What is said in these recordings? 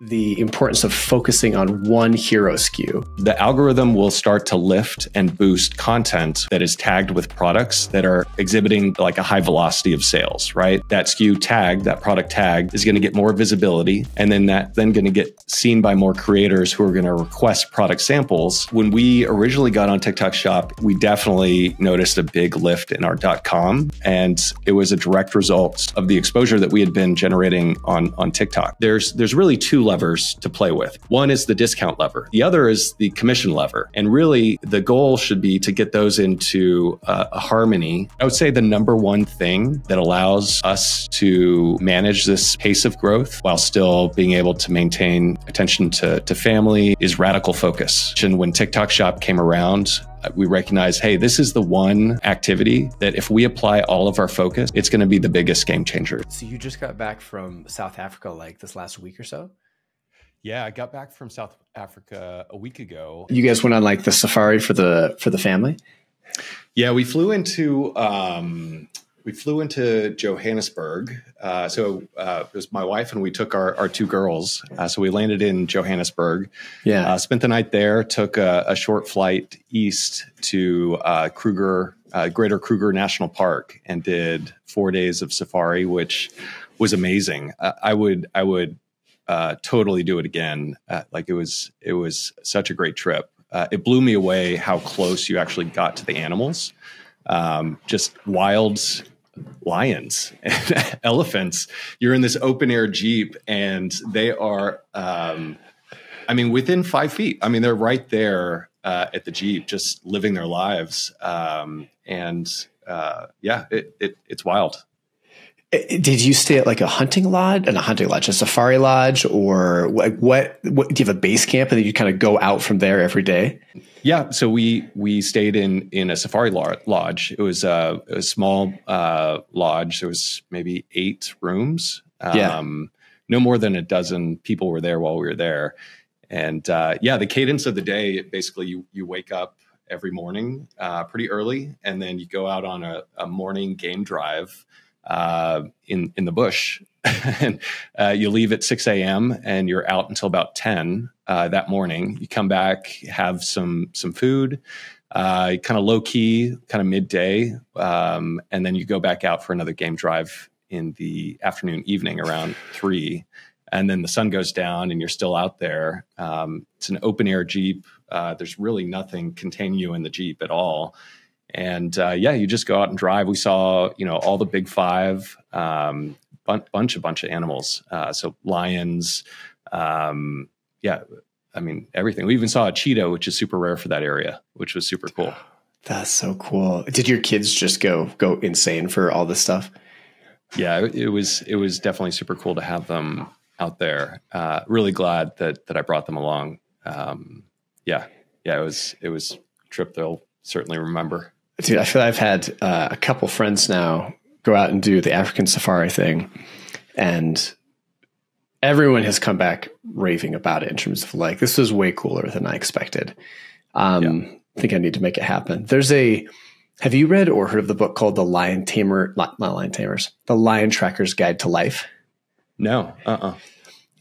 the importance of focusing on one hero SKU. The algorithm will start to lift and boost content that is tagged with products that are exhibiting like a high velocity of sales, right? That SKU tag, that product tag is going to get more visibility, and then going to get seen by more creators who are going to request product samples. When we originally got on TikTok Shop, we definitely noticed a big lift in our .com, and it was a direct result of the exposure that we had been generating on TikTok. There's really two levers to play with. One is the discount lever. The other is the commission lever. And really, the goal should be to get those into a harmony. I would say the number one thing that allows us to manage this pace of growth while still being able to maintain attention to family is radical focus. And when TikTok Shop came around, we recognize, hey, this is the one activity that if we apply all of our focus, it's going to be the biggest game changer. So you just got back from South Africa like this last week or so? Yeah, I got back from South Africa a week ago. You guys went on like the safari for the family? Yeah, we flew into Johannesburg. So it was my wife and we took our two girls. So we landed in Johannesburg. Yeah, spent the night there. Took a short flight east to Greater Kruger National Park and did 4 days of safari, which was amazing. I would totally do it again. Like it was such a great trip. It blew me away how close you actually got to the animals. Just wild lions and elephants. You're in this open air Jeep and they are, within 5 feet. I mean, they're right there at the Jeep, just living their lives. It's wild. Did you stay at like a hunting lodge, a safari lodge, or what? Do you have a base camp and then you kind of go out from there every day? Yeah, so we stayed in a safari lodge. It was a small lodge. There was maybe 8 rooms. No more than a dozen people were there while we were there. And the cadence of the day, basically you wake up every morning pretty early, and then you go out on a morning game drive in the bush. And you leave at 6 a.m. and you're out until about 10 that morning. You come back, have some food, kind of low key, kind of midday, and then you go back out for another game drive in the afternoon, evening around 3. And then the sun goes down and you're still out there. It's an open air Jeep. There's really nothing containing you in the Jeep at all. And you just go out and drive. We saw, all the big 5, bunch of animals. So lions, everything. We even saw a cheetah, which is super rare for that area, which was super cool. That's so cool. Did your kids just go insane for all this stuff? Yeah, it was definitely super cool to have them out there. Really glad that I brought them along. It was a trip they'll certainly remember. Dude, I feel I've had a couple friends now go out and do the African safari thing, and everyone has come back raving about it in terms of like, this was way cooler than I expected. I think I need to make it happen. Have you read or heard of the book called The Lion Tracker's Guide to Life? No.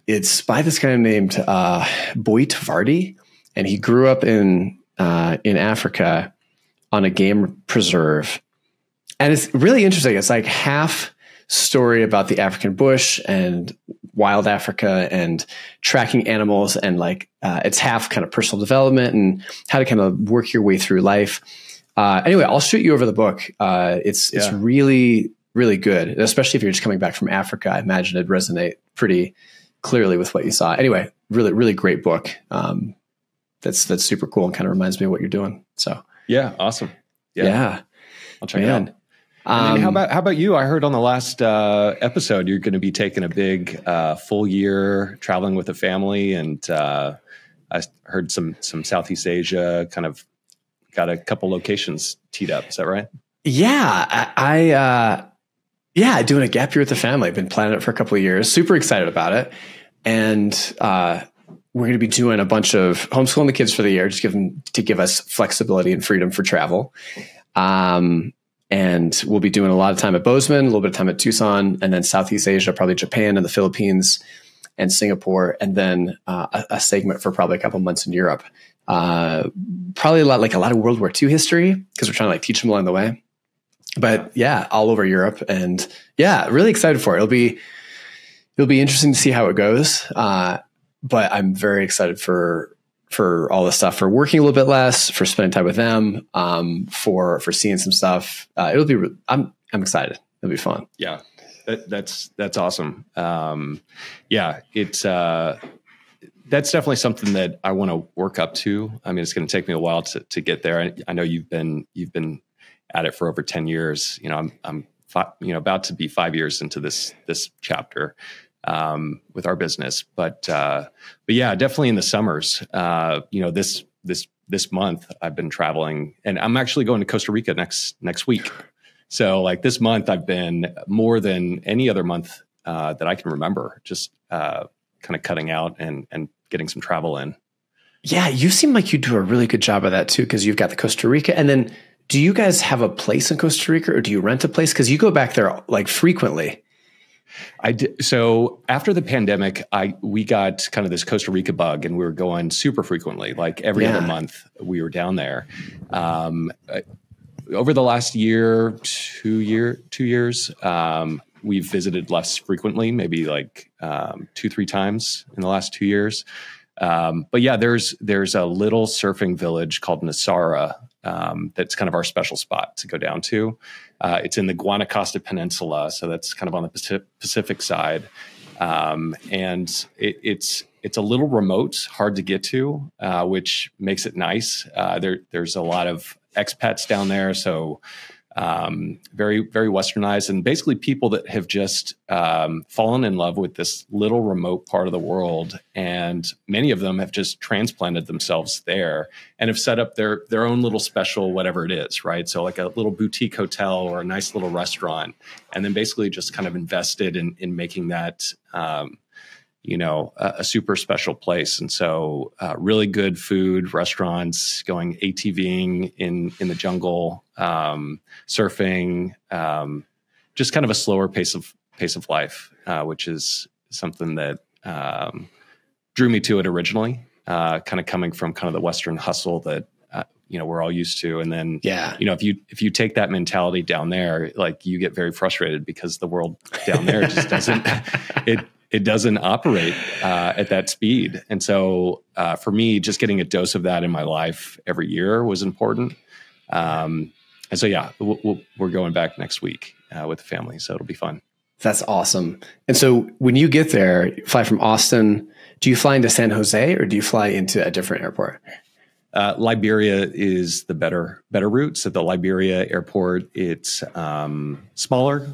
It's by this guy named Boit Vardy, and he grew up in Africa on a game preserve. And it's really interesting. It's like half story about the African bush and wild Africa and tracking animals. And like, it's half kind of personal development and how to kind of work your way through life. Anyway, I'll shoot you over the book. It's really, really good. Especially if you're just coming back from Africa. I imagine it'd resonate pretty clearly with what you saw. Anyway, really, really great book. That's super cool and kind of reminds me of what you're doing. So. Yeah. Awesome. Yeah. I'll check it out. How about you? I heard on the last episode, you're going to be taking a big full year traveling with a family. And I heard some Southeast Asia, kind of got a couple locations teed up. Is that right? Yeah. Doing a gap year with the family. I've been planning it for a couple of years. Super excited about it. And we're going to be doing a bunch of homeschooling the kids for the year, just to give us flexibility and freedom for travel. And we'll be doing a lot of time at Bozeman, a little bit of time at Tucson, and then Southeast Asia, probably Japan and the Philippines. and Singapore, and then a segment for probably a couple months in Europe. Probably a lot of World War II history, because we're trying to like teach them along the way. But yeah, all over Europe, and yeah, really excited for it. It'll be interesting to see how it goes. But I'm very excited for all the stuff, for working a little bit less, for spending time with them, for seeing some stuff. I'm excited. It'll be fun. Yeah, that's awesome. Yeah, it's that's definitely something that I want to work up to. I mean, it's going to take me a while to get there. I know you've been at it for over 10 years. You know, I'm about to be 5 years into this chapter with our business, but yeah, definitely in the summers. You know, this month I've been traveling, and I'm actually going to Costa Rica next week. So like this month I've been more than any other month that I can remember, just kind of cutting out and getting some travel in. Yeah, you seem like you do a really good job of that too, because you've got the Costa Rica, and then do you guys have a place in Costa Rica, or do you rent a place? Because you go back there like frequently. I did. So after the pandemic, we got kind of this Costa Rica bug, and we were going super frequently, like every other month we were down there. Over the last year, 2 years, we've visited less frequently, maybe like 2-3 times in the last 2 years. But yeah, there's a little surfing village called Nasara that's kind of our special spot to go down to. It's in the Guanacaste Peninsula, so that's kind of on the Pacific side, and it's a little remote, hard to get to, which makes it nice. There's a lot of expats down there, so very, very westernized, and basically people that have just fallen in love with this little remote part of the world, and many of them have just transplanted themselves there and have set up their own little special whatever it is, right? So like a little boutique hotel or a nice little restaurant, and then basically just kind of invested in making that a super special place. And so really good food, restaurants, going ATVing in the jungle, surfing, just kind of a slower pace of life, which is something that drew me to it originally, kind of coming from kind of the Western hustle that we're all used to. And then, if you take that mentality down there, like you get very frustrated because the world down there just doesn't, it doesn't operate at that speed. And so for me, just getting a dose of that in my life every year was important. And so, yeah, we're going back next week with the family. So it'll be fun. That's awesome. And so when you get there, you fly from Austin, do you fly into San Jose, or do you fly into a different airport? Liberia is the better route. So the Liberia airport, it's smaller.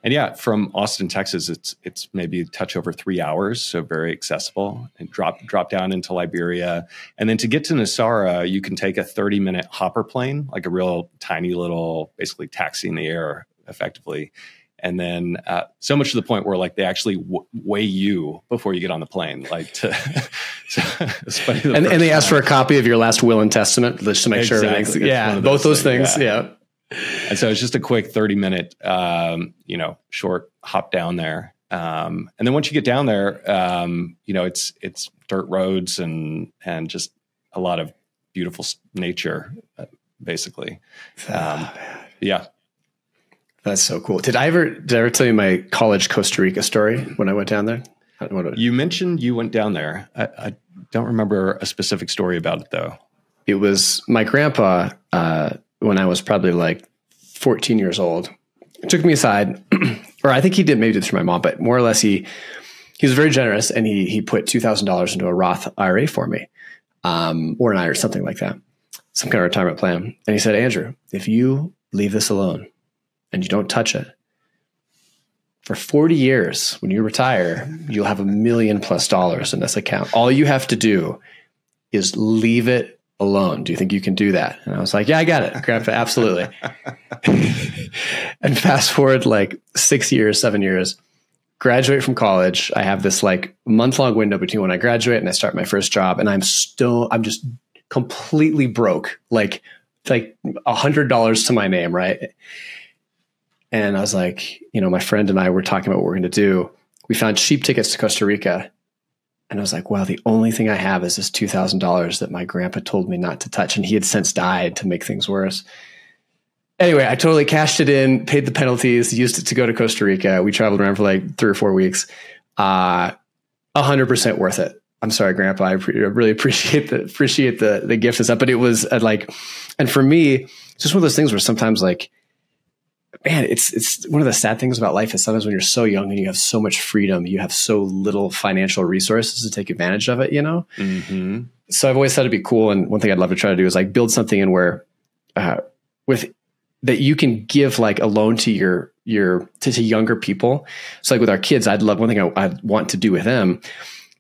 And yeah, from Austin, Texas, it's maybe a touch over 3 hours, so very accessible. And drop down into Liberia, and then to get to Nasara, you can take a 30-minute hopper plane, like a real tiny little, basically taxi in the air, effectively. And then so much to the point where like they actually weigh you before you get on the plane, like to. And they ask for a copy of your last will and testament just to make sure everything's. Yeah, both those things. Yeah. And so it's just a quick 30-minute, short hop down there. And then once you get down there, it's dirt roads and just a lot of beautiful nature, basically. Yeah. That's so cool. Did I ever tell you my college Costa Rica story when I went down there? You mentioned you went down there. I don't remember a specific story about it though. It was my grandpa, when I was probably like 14 years old, took me aside, or I think he did maybe through my mom, but more or less he was very generous, and he put $2,000 into a Roth IRA for me, or an IRA, something like that, some kind of retirement plan. And he said, Andrew, if you leave this alone and you don't touch it, for 40 years, when you retire, you'll have $1 million+ in this account. All you have to do is leave it alone. Do you think you can do that? And I was like, yeah, I got it, Grandpa, absolutely. And fast forward like 6 years, 7 years, graduate from college. I have this like month-long window between when I graduate and I start my first job, and I'm just completely broke, like $100 to my name, right? And I was like, my friend and I were talking about what we're going to do. we found cheap tickets to Costa Rica. And I was like, wow, the only thing I have is this $2,000 that my grandpa told me not to touch. And he had since died to make things worse. Anyway, I totally cashed it in, paid the penalties, used it to go to Costa Rica. We traveled around for like 3 or 4 weeks. 100% worth it. I'm sorry, Grandpa. I really appreciate the gift and stuff. But it was like, and for me, it's just one of those things where sometimes like, man, it's one of the sad things about life is sometimes when you're so young and you have so much freedom, you have so little financial resources to take advantage of it, you know? Mm-hmm. So I've always thought it'd be cool. And one thing I'd love to try to do is like build something in where, that you can give like a loan to to younger people. So like with our kids, one thing I'd want to do with them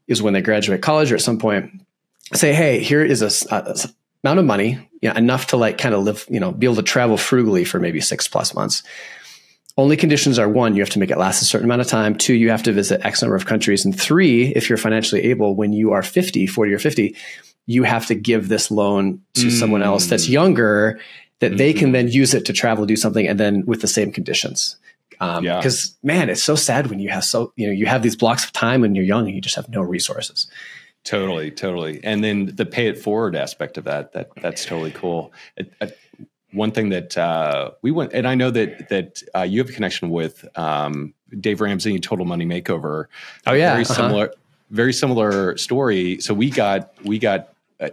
is when they graduate college or at some point say, hey, here is a amount of money, enough to like kind of live, be able to travel frugally for maybe 6+ months. Only conditions are 1, you have to make it last a certain amount of time. 2, you have to visit X number of countries. And 3, if you're financially able, when you are 40 or 50, you have to give this loan to someone else that's younger, that they can then use it to travel, do something, and then with the same conditions. Because man, it's so sad when you have you have these blocks of time when you're young and you just have no resources. Totally. And then the pay it forward aspect of that's totally cool. One thing that we went, and I know that you have a connection with Dave Ramsey, Total Money Makeover. Oh yeah, very similar story. So we got.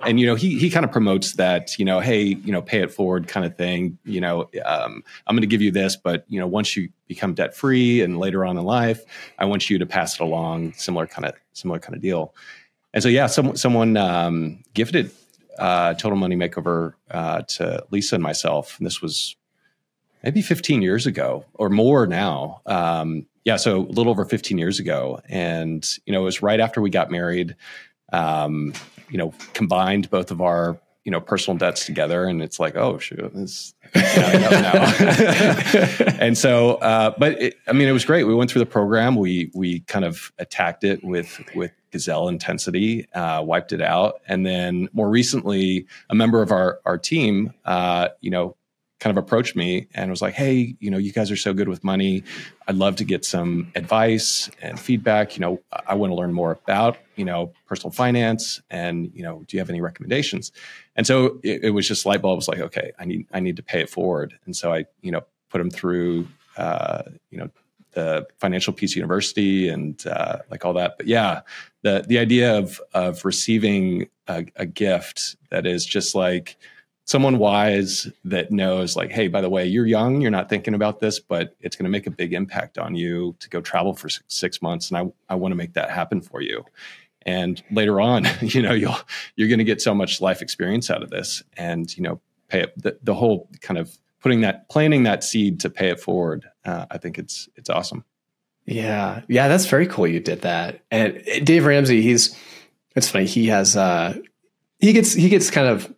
And, he kind of promotes that, hey, pay it forward kind of thing. I'm going to give you this, but, once you become debt free and later on in life, I want you to pass it along. Similar kind of deal. And so, yeah, someone gifted Total Money Makeover to Lisa and myself. And this was maybe 15 years ago or more now. So a little over 15 years ago. And, it was right after we got married. Combined both of our, personal debts together. And it's like, oh, shoot, this now. And so, but it was great. We went through the program. We kind of attacked it with gazelle intensity, wiped it out. And then more recently, a member of our team, kind of approached me and was like, hey, you guys are so good with money. I'd love to get some advice and feedback. I want to learn more about, personal finance and, do you have any recommendations? And so it was just light bulb. Was like, okay, I need to pay it forward. And so I, put them through, the Financial Peace University and like all that. But yeah, the idea of receiving a gift that is just like, someone wise that knows like, hey, by the way, you're young, you're not thinking about this, but it's going to make a big impact on you to go travel for 6 months. And I want to make that happen for you. And later on, you're going to get so much life experience out of this and, pay it, the whole kind of planting that seed to pay it forward. I think it's awesome. Yeah. Yeah. That's very cool. You did that. And Dave Ramsey, it's funny. He has, he gets kind of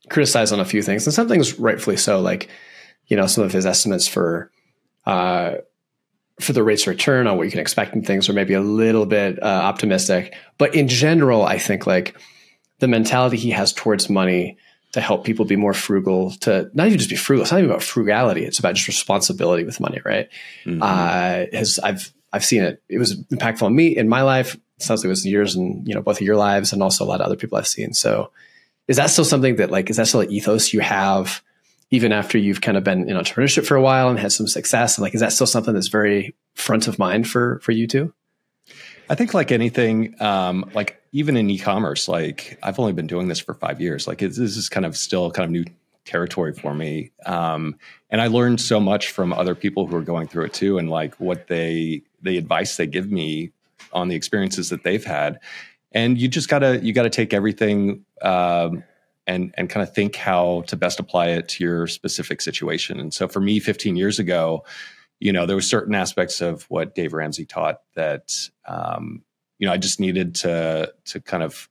criticized on a few things and some things rightfully so, like, some of his estimates for the rates of return on what you can expect and things are maybe a little bit optimistic. But in general, I think like the mentality he has towards money to help people be more frugal, to not even just be frugal. It's not even about frugality. It's about just responsibility with money, right? Mm-hmm. I've seen it. It was impactful on me in my life. It sounds like it was years and, both of your lives and also a lot of other people I've seen. So is that still something that is that still an ethos you have even after you've kind of been in entrepreneurship for a while and had some success? And is that still something that's very front of mind for you too? I think like anything, even in e-commerce, I've only been doing this for 5 years. This is kind of still kind of new territory for me. And I learned so much from other people who are going through it too. And what the advice they give me on the experiences that they've had. And you just gotta take everything and kind of think how to best apply it to your specific situation. And so for me, 15 years ago, there were certain aspects of what Dave Ramsey taught that I just needed to kind of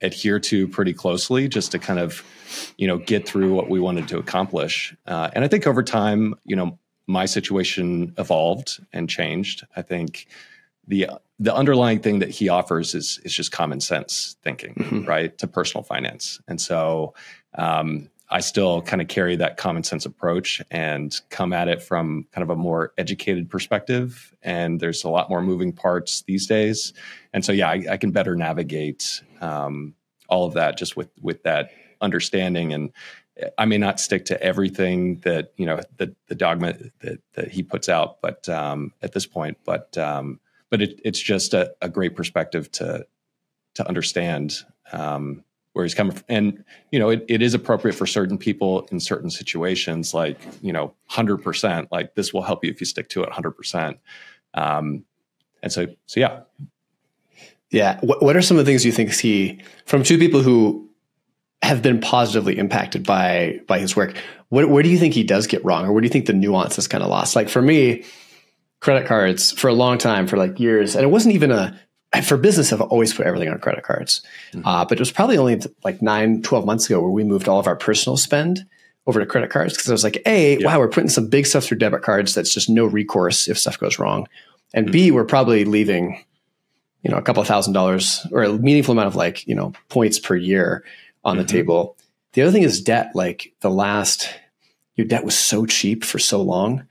adhere to pretty closely, just to kind of get through what we wanted to accomplish. And I think over time, my situation evolved and changed. I think the underlying thing that he offers is just common sense thinking, mm-hmm. right, to personal finance. And so I still kind of carry that common sense approach and come at it from kind of a more educated perspective. And there's a lot more moving parts these days. And so, yeah, I can better navigate all of that just with that understanding. And I may not stick to everything that, the dogma that he puts out, but at this point, but it's just a great perspective to understand where he's coming from. And, it is appropriate for certain people in certain situations, like, 100%, like this will help you if you stick to it 100%. And so yeah. Yeah. What are some of the things you think from two people who have been positively impacted by his work, where do you think he does get wrong? Or where do you think the nuance is kind of lost? Like for me, credit cards for a long time, for like years, and it wasn't even for business, I've always put everything on credit cards. But it was probably only like 9-12 months ago where we moved all of our personal spend over to credit cards. Cause I was like, wow, we're putting some big stuff through debit cards. That's just no recourse if stuff goes wrong. And B, we're probably leaving, a couple of $1,000s or a meaningful amount of like, points per year on the table. The other thing is debt. Like your debt was so cheap for so long.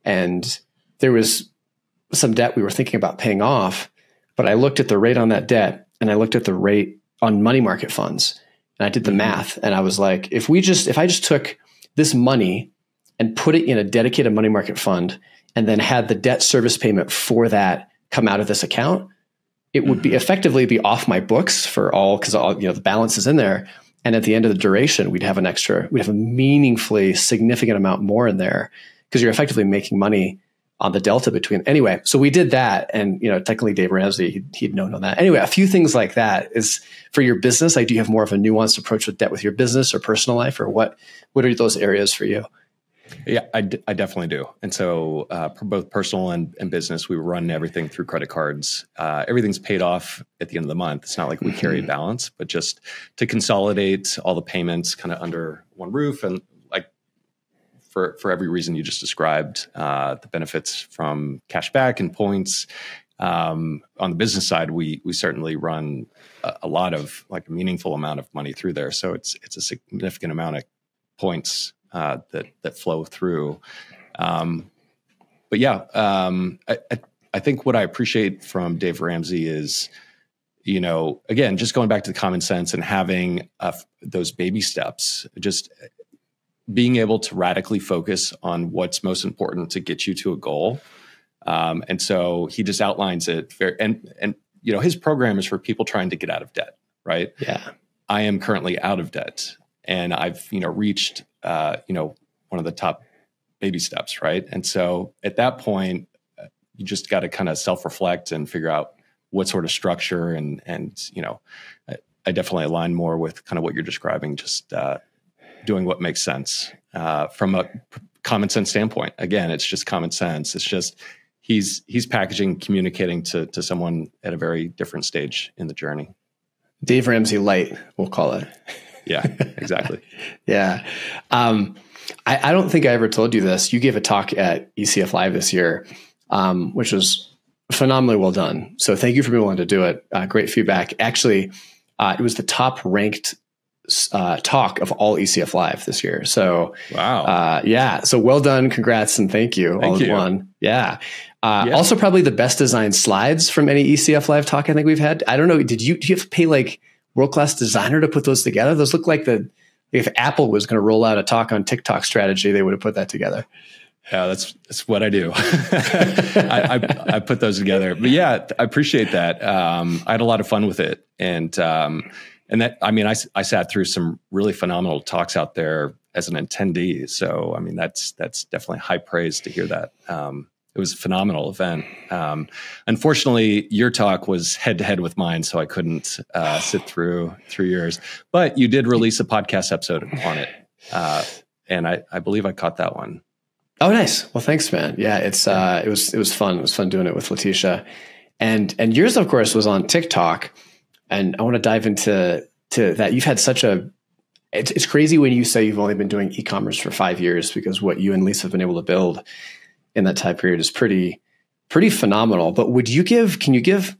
And there was some debt we were thinking about paying off, but I looked at the rate on that debt and I looked at the rate on money market funds and I did the math. And I was like, if I just took this money and put it in a dedicated money market fund and then had the debt service payment for that come out of this account, it would be effectively be off my books for because the balance is in there. And at the end of the duration, we'd have a meaningfully significant amount more in there because you're effectively making money on the delta between. Anyway, so we did that. And, technically Dave Ramsey, he'd known on that. Anyway, a few things like that is for your business. Do you have more of a nuanced approach with debt with your business or personal life, or what are those areas for you? Yeah, I definitely do. And so for both personal and business, we run everything through credit cards. Everything's paid off at the end of the month. It's not like we carry a balance, but just to consolidate all the payments kind of under one roof. And like for every reason you just described, the benefits from cash back and points. On the business side, we certainly run a lot of like a meaningful amount of money through there. So it's a significant amount of points that flow through. But yeah, I think what I appreciate from Dave Ramsey is, again, just going back to the common sense and having those baby steps, just being able to radically focus on what's most important to get you to a goal. And so he just outlines it and his program is for people trying to get out of debt, right? Yeah. I am currently out of debt. And I've, reached, one of the top baby steps, right? And so at that point, you just got to kind of self-reflect and figure out what sort of structure and I definitely align more with kind of what you're describing, just doing what makes sense from a common sense standpoint. Again, it's just common sense. It's just he's packaging, communicating to someone at a very different stage in the journey. Dave Ramsey light, we'll call it. Yeah, exactly. Yeah. I don't think I ever told you this. You gave a talk at ECFLive this year, which was phenomenally well done. So thank you for being willing to do it. Great feedback. Actually, it was the top ranked talk of all ECFLive this year. So wow. Yeah. So well done. Congrats and thank you. All in one. Yeah. Also probably the best designed slides from any ECFLive talk I think we've had. I don't know. Do you have to pay like world-class designer to put those together? Those look like if Apple was going to roll out a talk on TikTok strategy, they would have put that together. Yeah, that's what I do. I put those together. But yeah, I appreciate that. I had a lot of fun with it. And that, I sat through some really phenomenal talks out there as an attendee. So, that's definitely high praise to hear that. It was a phenomenal event. Unfortunately, your talk was head to head with mine, so I couldn't sit through yours. But you did release a podcast episode on it, and I believe I caught that one. Oh, nice. Well, thanks, man. Yeah, it was fun. It was fun doing it with Letitia, and yours, of course, was on TikTok. And I want to dive into that. You've had it's crazy when you say you've only been doing e-commerce for 5 years, because what you and Lisa have been able to build in that time period is pretty phenomenal. But can you give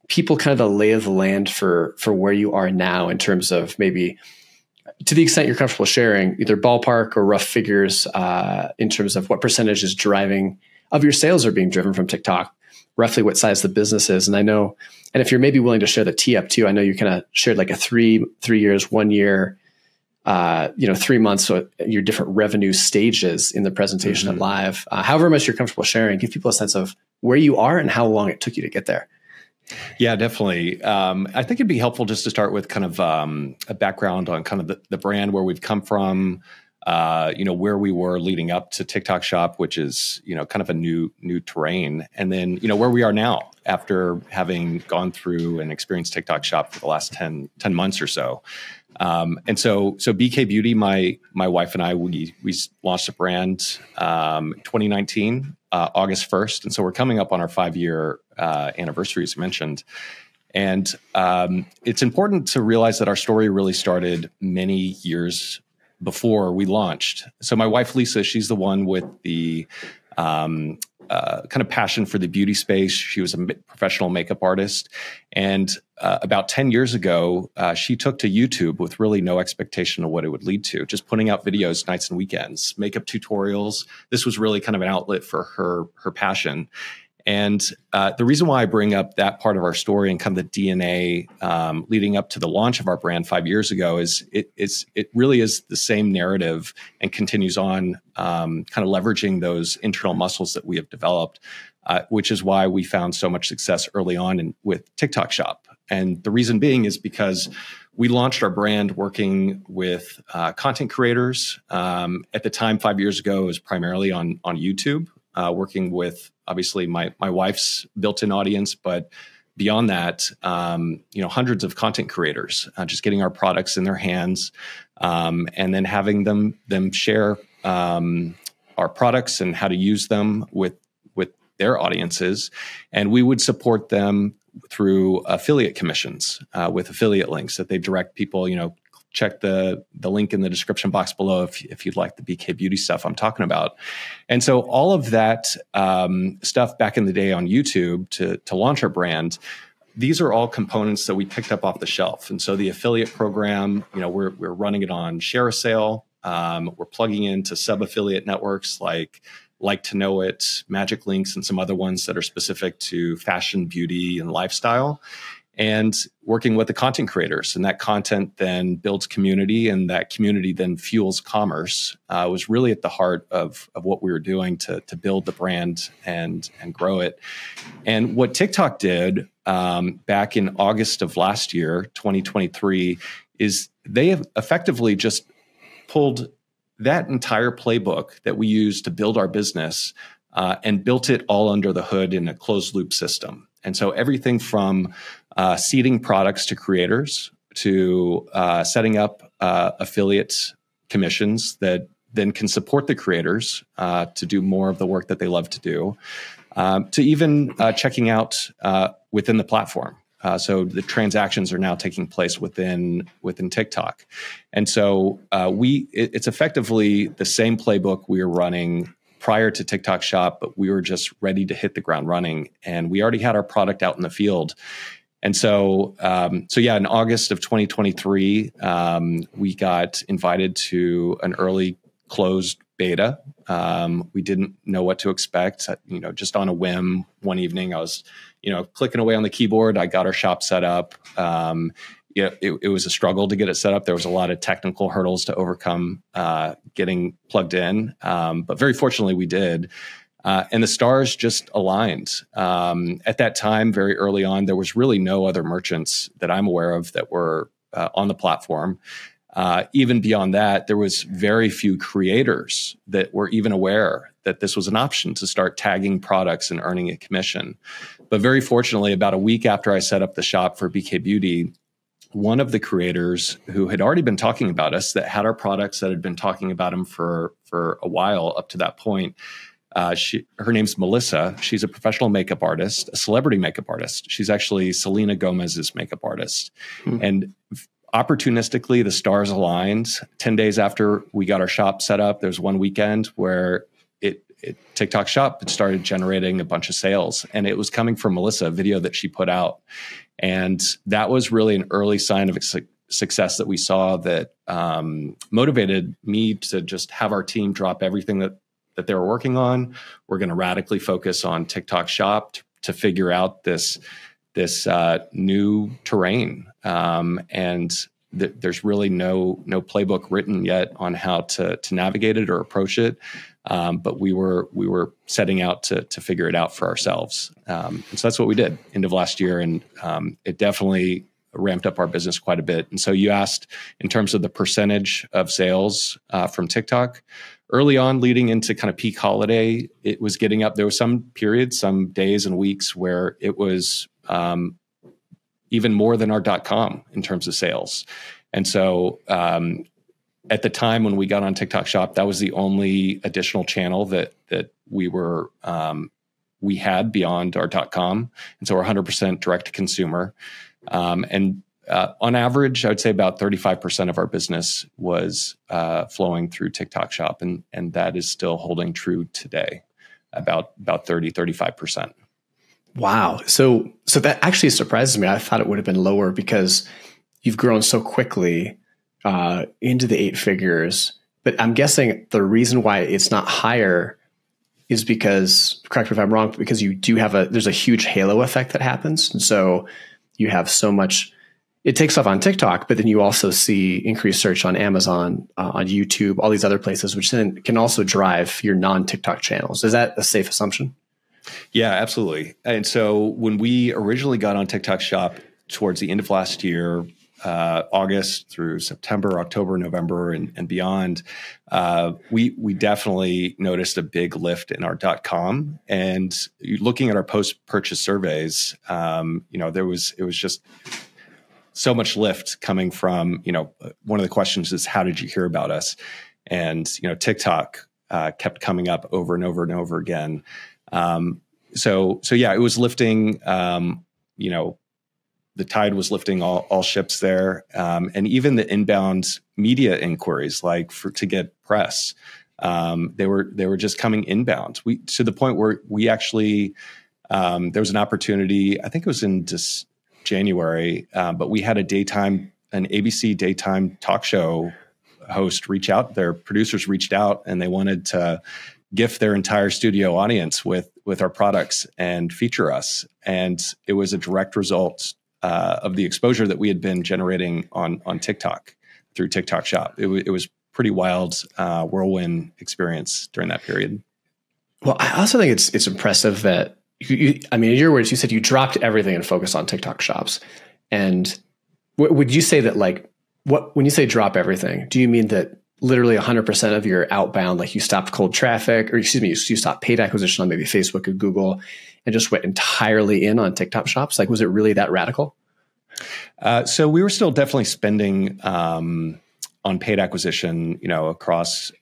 people kind of the lay of the land for where you are now in terms of maybe to the extent you're comfortable sharing, either ballpark or rough figures in terms of what percentage is driving of your sales are being driven from TikTok, roughly what size the business is. And I know, and if you're maybe willing to share the tee up too, I know you kind of shared like a three years, 1 year, 3 months, so your different revenue stages in the presentation at Live. However much you're comfortable sharing, give people a sense of where you are and how long it took you to get there. Yeah, definitely. I think it'd be helpful just to start with kind of a background on kind of the brand, where we've come from, where we were leading up to TikTok Shop, which is, kind of a new terrain. And then, where we are now after having gone through and experienced TikTok Shop for the last 10 months or so. And so BKBeauty, my wife and I, we launched a brand 2019, August 1st. And so we're coming up on our 5-year anniversary, as you mentioned. And it's important to realize that our story really started many years before we launched. So my wife, Lisa, she's the one with the kind of passion for the beauty space. She was a professional makeup artist. And about 10 years ago, she took to YouTube with really no expectation of what it would lead to, just putting out videos nights and weekends, makeup tutorials. This was really kind of an outlet for her passion. And the reason why I bring up that part of our story and kind of the DNA leading up to the launch of our brand 5 years ago is it really is the same narrative and continues on kind of leveraging those internal muscles that we have developed, which is why we found so much success early on with TikTok Shop. And the reason being is because we launched our brand working with content creators. At the time, 5 years ago, it was primarily on YouTube. Working with obviously my wife's built-in audience, but beyond that, hundreds of content creators, just getting our products in their hands, and then having them share our products and how to use them with their audiences, and we would support them through affiliate commissions with affiliate links that they direct people. Check the link in the description box below if you'd like the BKBeauty stuff I'm talking about. And so all of that stuff back in the day on YouTube to launch our brand, these are all components that we picked up off the shelf. And so the affiliate program, we're running it on ShareASale. We're plugging into sub-affiliate networks like To Know It, Magic Links, and some other ones that are specific to fashion, beauty, and lifestyle. And working with the content creators, and that content then builds community, and that community then fuels commerce. Was really at the heart of what we were doing to build the brand and grow it. And what TikTok did back in August of last year, 2023, is they have effectively just pulled that entire playbook that we used to build our business and built it all under the hood in a closed loop system. And so everything from seeding products to creators to setting up affiliate commissions that then can support the creators to do more of the work that they love to do, to even checking out within the platform. So the transactions are now taking place within TikTok. And so it's effectively the same playbook we were running prior to TikTok Shop, but we were just ready to hit the ground running, and we already had our product out in the field. And so in August of 2023, we got invited to an early closed beta. We didn't know what to expect. Just on a whim, one evening I was, clicking away on the keyboard. I got our shop set up. It was a struggle to get it set up. There was a lot of technical hurdles to overcome getting plugged in. But very fortunately we did. And the stars just aligned. At that time, very early on, there was really no other merchants that I'm aware of that were on the platform. Even beyond that, there was very few creators that were even aware that this was an option to start tagging products and earning a commission. But very fortunately, about a week after I set up the shop for BKBeauty, one of the creators who had already been talking about us, that had our products, that had been talking about them for a while up to that point, her name's Melissa. She's a professional makeup artist, a celebrity makeup artist. She's actually Selena Gomez's makeup artist. And opportunistically, the stars aligned. 10 days after we got our shop set up, there's one weekend where TikTok Shop had started generating a bunch of sales, and it was coming from Melissa, a video that she put out. And that was really an early sign of success that we saw that motivated me to just have our team drop everything that they were working on. We're going to radically focus on TikTok Shop to figure out this new terrain. And there's really no playbook written yet on how to navigate it or approach it. But we were setting out to figure it out for ourselves. And so that's what we did end of last year. And it definitely ramped up our business quite a bit. And so you asked in terms of the percentage of sales from TikTok. Early on, leading into kind of peak holiday, it was getting up. There was some periods, some days and weeks where it was even more than our .com in terms of sales. And so at the time when we got on TikTok Shop, that was the only additional channel that we had beyond our .com. And so we're 100% direct to consumer. And on average, I would say about 35% of our business was flowing through TikTok Shop. And that is still holding true today, about 35%. Wow. So that actually surprises me. I thought it would have been lower because you've grown so quickly into the 8 figures. But I'm guessing the reason why it's not higher is because, correct me if I'm wrong, because you do have there's a huge halo effect that happens. And so you have so much, it takes off on TikTok, but then you also see increased search on Amazon, on YouTube, all these other places, which then can also drive your non-TikTok channels. Is that a safe assumption? Yeah, absolutely. And so when we originally got on TikTok Shop towards the end of last year, August through September, October, November, and beyond, we definitely noticed a big lift in our .com. And looking at our post-purchase surveys, it was just so much lift coming from, one of the questions is, how did you hear about us? And, TikTok kept coming up over and over and over again. So yeah, it was lifting, the tide was lifting all ships there. And even the inbound media inquiries, to get press, they were just coming inbound. To the point where we actually, there was an opportunity, I think it was in January, but we had an ABC daytime talk show host reach out. Their producers reached out and they wanted to gift their entire studio audience with our products and feature us. And it was a direct result of the exposure that we had been generating on TikTok through TikTok Shop. It was pretty wild whirlwind experience during that period. Well, I also think it's impressive that in your words, you said you dropped everything and focused on TikTok Shops. And would you say that when you say drop everything, do you mean that literally 100% of your outbound, you stopped cold traffic, or excuse me, you stopped paid acquisition on maybe Facebook or Google and just went entirely in on TikTok Shops? Was it really that radical? So we were still definitely spending on paid acquisition, across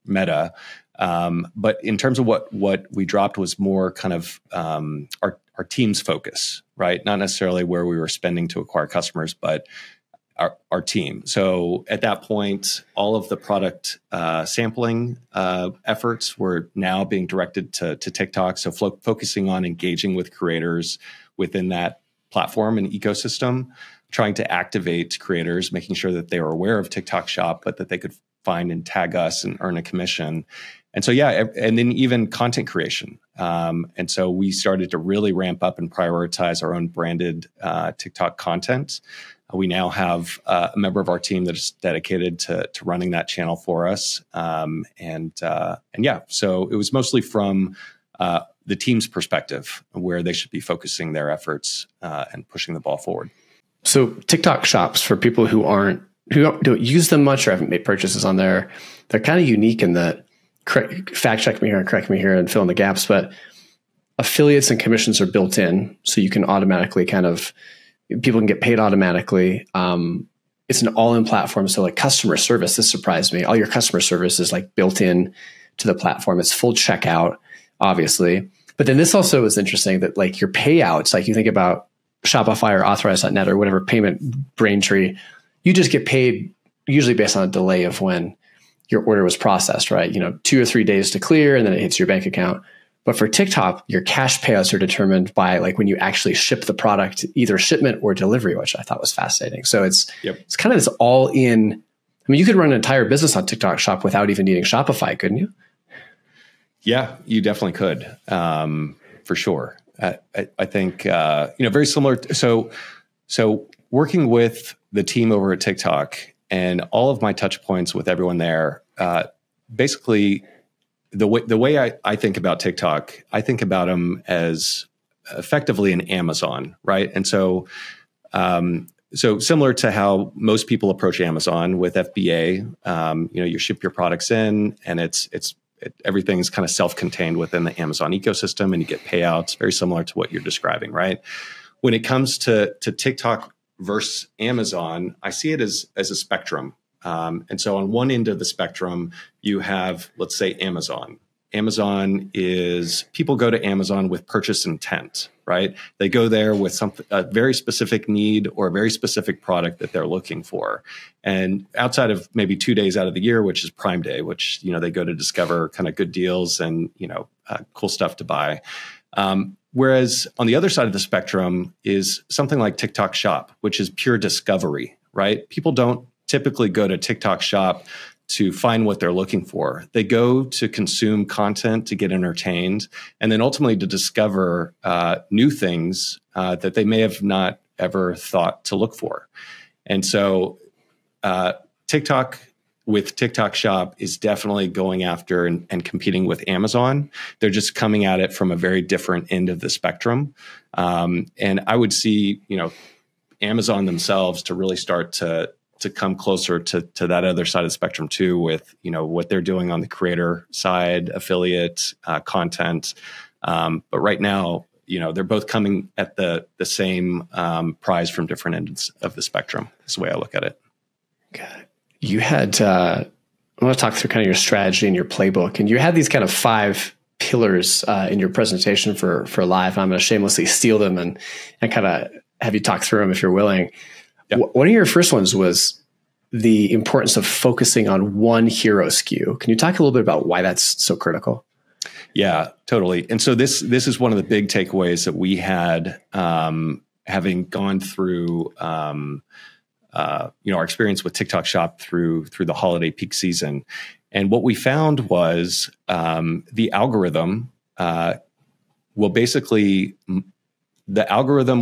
Meta. But in terms of what we dropped was more kind of our team's focus, right? Not necessarily where we were spending to acquire customers, but our team. So at that point, all of the product sampling efforts were now being directed to TikTok. So focusing on engaging with creators within that platform and ecosystem, trying to activate creators, making sure that they were aware of TikTok Shop, but that they could find and tag us and earn a commission. And so, yeah, and then even content creation. And so we started to really ramp up and prioritize our own branded TikTok content. We now have a member of our team that is dedicated to running that channel for us. And yeah, so it was mostly from the team's perspective where they should be focusing their efforts and pushing the ball forward. So TikTok Shops, for people who don't use them much or haven't made purchases on there, they're kind of unique in that, fact check me here and correct me here and fill in the gaps, but affiliates and commissions are built in. So you can automatically people can get paid automatically. It's an all-in platform. So customer service, this surprised me. All your customer service is built in to the platform. It's full checkout, obviously. But then this also is interesting that your payouts, you think about Shopify or Authorize.net or whatever payment Braintree, you just get paid usually based on a delay of when your order was processed, right? 2 or 3 days to clear and then it hits your bank account. But for TikTok, your cash payouts are determined by like when you actually ship the product, either shipment or delivery, which I thought was fascinating. So it's kind of this all in. I mean, you could run an entire business on TikTok Shop without even needing Shopify, couldn't you? Yeah, you definitely could, for sure. I think very similar. So working with the team over at TikTok and all of my touch points with everyone there, basically. The way I think about TikTok, I think about them as effectively an Amazon, right? And so similar to how most people approach Amazon with FBA, you ship your products in, and everything's kind of self-contained within the Amazon ecosystem, and you get payouts, very similar to what you're describing, right? When it comes to TikTok versus Amazon, I see it as a spectrum. And so on one end of the spectrum, you have, let's say, Amazon. Amazon is, people go to Amazon with purchase intent, right? They go there with a very specific need or a very specific product that they're looking for. And outside of maybe 2 days out of the year, which is Prime Day, which, they go to discover kind of good deals and, cool stuff to buy. Whereas on the other side of the spectrum is something like TikTok Shop, which is pure discovery, right? People don't typically go to TikTok Shop to find what they're looking for. They go to consume content, to get entertained, and then ultimately to discover new things that they may have not ever thought to look for. And so TikTok with TikTok Shop is definitely going after and competing with Amazon. They're just coming at it from a very different end of the spectrum. And I would see, Amazon themselves to really start to come closer to that other side of the spectrum too, with what they're doing on the creator side, affiliate content. But right now, they're both coming at the same prize from different ends of the spectrum. That's the way I look at it. Got it. You had I want to talk through kind of your strategy and your playbook, and you had these kind of 5 pillars in your presentation for live. And I'm going to shamelessly steal them and kind of have you talk through them if you're willing. Yep. One of your first ones was the importance of focusing on one hero SKU. Can you talk a little bit about why that's so critical? Yeah, totally. And so this is one of the big takeaways that we had, having gone through, our experience with TikTok Shop through the holiday peak season. And what we found was the algorithm